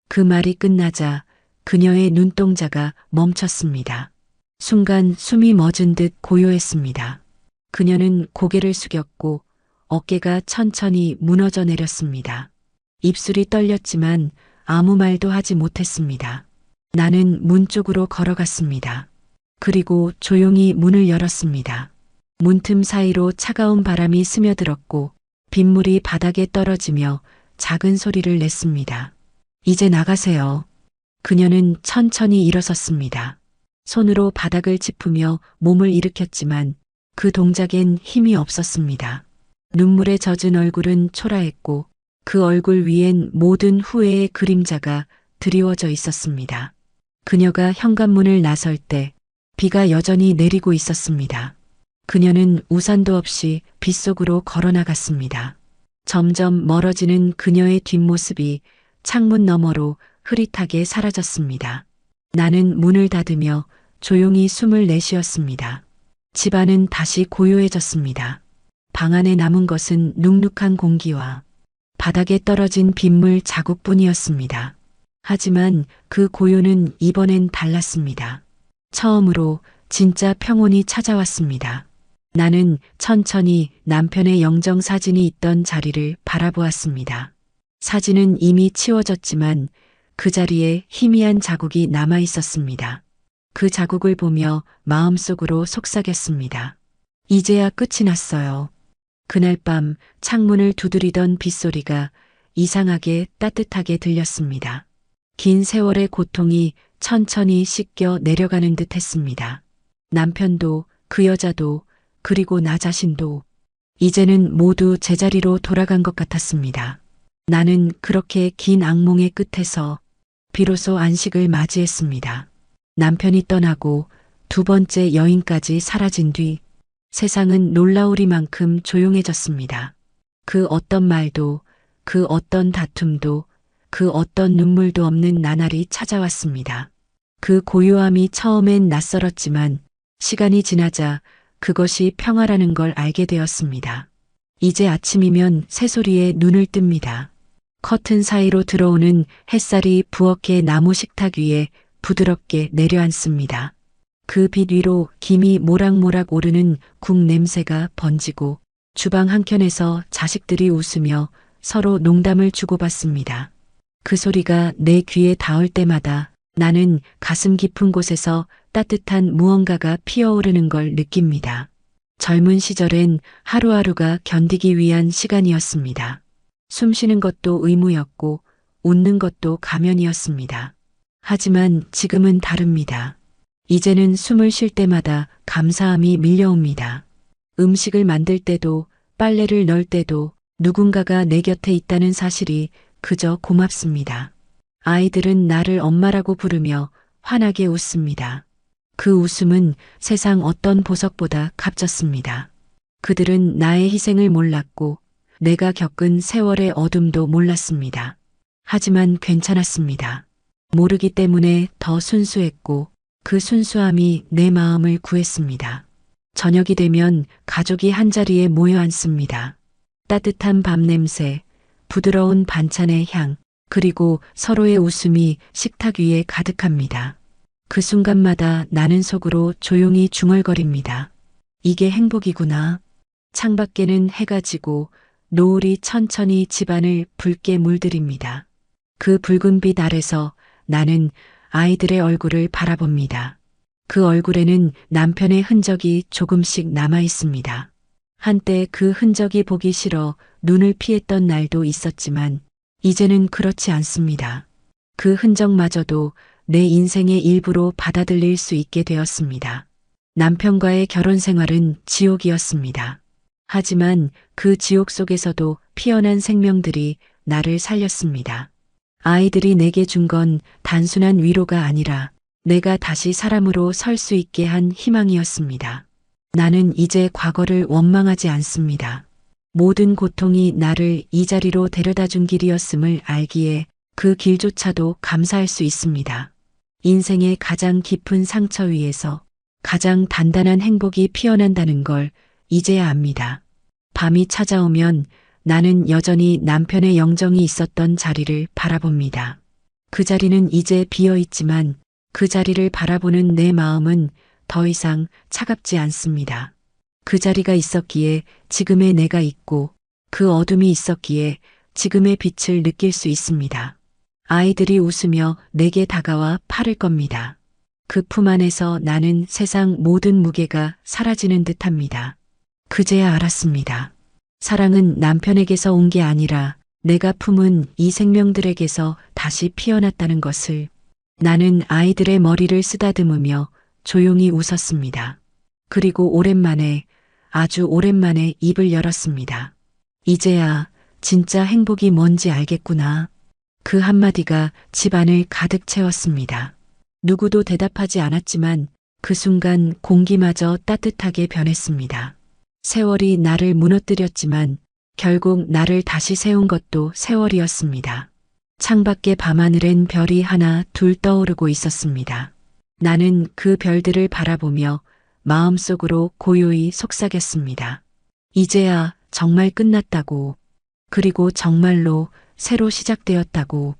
그 말이 끝나자 그녀의 눈동자가 멈췄습니다. 순간 숨이 멎은 듯 고요했습니다. 그녀는 고개를 숙였고 어깨가 천천히 무너져 내렸습니다. 입술이 떨렸지만 아무 말도 하지 못했습니다. 나는 문 쪽으로 걸어갔습니다. 그리고 조용히 문을 열었습니다. 문틈 사이로 차가운 바람이 스며들었고 빗물이 바닥에 떨어지며 작은 소리를 냈습니다. 이제 나가세요. 그녀는 천천히 일어섰습니다. 손으로 바닥을 짚으며 몸을 일으켰지만 그 동작엔 힘이 없었습니다. 눈물에 젖은 얼굴은 초라했고 그 얼굴 위엔 모든 후회의 그림자가 드리워져 있었습니다. 그녀가 현관문을 나설 때 비가 여전히 내리고 있었습니다. 그녀는 우산도 없이 빗속으로 걸어나갔습니다. 점점 멀어지는 그녀의 뒷모습이 창문 너머로 흐릿하게 사라졌습니다. 나는 문을 닫으며 조용히 숨을 내쉬었습니다. 집안은 다시 고요해졌습니다. 방 안에 남은 것은 눅눅한 공기와 바닥에 떨어진 빗물 자국뿐이었습니다. 하지만 그 고요는 이번엔 달랐습니다. 처음으로 진짜 평온이 찾아왔습니다. 나는 천천히 남편의 영정 사진이 있던 자리를 바라보았습니다. 사진은 이미 치워졌지만 그 자리에 희미한 자국이 남아 있었습니다. 그 자국을 보며 마음속으로 속삭였습니다. 이제야 끝이 났어요. 그날 밤 창문을 두드리던 빗소리가 이상하게 따뜻하게 들렸습니다. 긴 세월의 고통이 천천히 씻겨 내려가는 듯 했습니다. 남편도 그 여자도 그리고 나 자신도 이제는 모두 제자리로 돌아간 것 같았습니다. 나는 그렇게 긴 악몽의 끝에서 비로소 안식을 맞이했습니다. 남편이 떠나고 두 번째 여인까지 사라진 뒤 세상은 놀라우리만큼 조용해졌습니다. 그 어떤 말도, 그 어떤 다툼도, 그 어떤 눈물도 없는 나날이 찾아왔습니다. 그 고요함이 처음엔 낯설었지만 시간이 지나자 그것이 평화라는 걸 알게 되었습니다. 이제 아침이면 새소리에 눈을 뜹니다. 커튼 사이로 들어오는 햇살이 부엌의 나무 식탁 위에 부드럽게 내려앉습니다. 그 빛 위로 김이 모락모락 오르는 국 냄새가 번지고 주방 한켠에서 자식들이 웃으며 서로 농담을 주고받습니다. 그 소리가 내 귀에 닿을 때마다 나는 가슴 깊은 곳에서 따뜻한 무언가가 피어오르는 걸 느낍니다. 젊은 시절엔 하루하루가 견디기 위한 시간이었습니다. 숨 쉬는 것도 의무였고 웃는 것도 가면이었습니다. 하지만 지금은 다릅니다. 이제는 숨을 쉴 때마다 감사함이 밀려옵니다. 음식을 만들 때도 빨래를 널 때도 누군가가 내 곁에 있다는 사실이 그저 고맙습니다. 아이들은 나를 엄마라고 부르며 환하게 웃습니다. 그 웃음은 세상 어떤 보석보다 값졌습니다. 그들은 나의 희생을 몰랐고 내가 겪은 세월의 어둠도 몰랐습니다. 하지만 괜찮았습니다. 모르기 때문에 더 순수했고 그 순수함이 내 마음을 구했습니다. 저녁이 되면 가족이 한자리에 모여 앉습니다. 따뜻한 밥 냄새, 부드러운 반찬의 향, 그리고 서로의 웃음이 식탁 위에 가득합니다. 그 순간마다 나는 속으로 조용히 중얼거립니다. 이게 행복이구나. 창밖에는 해가 지고 노을이 천천히 집안을 붉게 물들입니다. 그 붉은 빛 아래서 나는 아이들의 얼굴을 바라봅니다. 그 얼굴에는 남편의 흔적이 조금씩 남아 있습니다. 한때 그 흔적이 보기 싫어 눈을 피했던 날도 있었지만 이제는 그렇지 않습니다. 그 흔적마저도 내 인생의 일부로 받아들일 수 있게 되었습니다. 남편과의 결혼 생활은 지옥이었습니다. 하지만 그 지옥 속에서도 피어난 생명들이 나를 살렸습니다. 아이들이 내게 준 건 단순한 위로가 아니라 내가 다시 사람으로 설 수 있게 한 희망이었습니다. 나는 이제 과거를 원망하지 않습니다. 모든 고통이 나를 이 자리로 데려다 준 길이었음을 알기에 그 길조차도 감사할 수 있습니다. 인생의 가장 깊은 상처 위에서 가장 단단한 행복이 피어난다는 걸 이제야 압니다. 밤이 찾아오면 나는 여전히 남편의 영정이 있었던 자리를 바라봅니다. 그 자리는 이제 비어 있지만 그 자리를 바라보는 내 마음은 더 이상 차갑지 않습니다. 그 자리가 있었기에 지금의 내가 있고 그 어둠이 있었기에 지금의 빛을 느낄 수 있습니다. 아이들이 웃으며 내게 다가와 팔을 겁니다. 그 품 안에서 나는 세상 모든 무게가 사라지는 듯합니다. 그제야 알았습니다. 사랑은 남편에게서 온 게 아니라 내가 품은 이 생명들에게서 다시 피어났다는 것을. 나는 아이들의 머리를 쓰다듬으며 조용히 웃었습니다. 그리고 오랜만에, 아주 오랜만에 입을 열었습니다. 이제야 진짜 행복이 뭔지 알겠구나. 그 한마디가 집안을 가득 채웠습니다. 누구도 대답하지 않았지만 그 순간 공기마저 따뜻하게 변했습니다. 세월이 나를 무너뜨렸지만 결국 나를 다시 세운 것도 세월이었습니다. 창밖의 밤하늘엔 별이 하나 둘 떠오르고 있었습니다. 나는 그 별들을 바라보며 마음속으로 고요히 속삭였습니다. 이제야 정말 끝났다고. 그리고 정말로 새로 시작되었다고.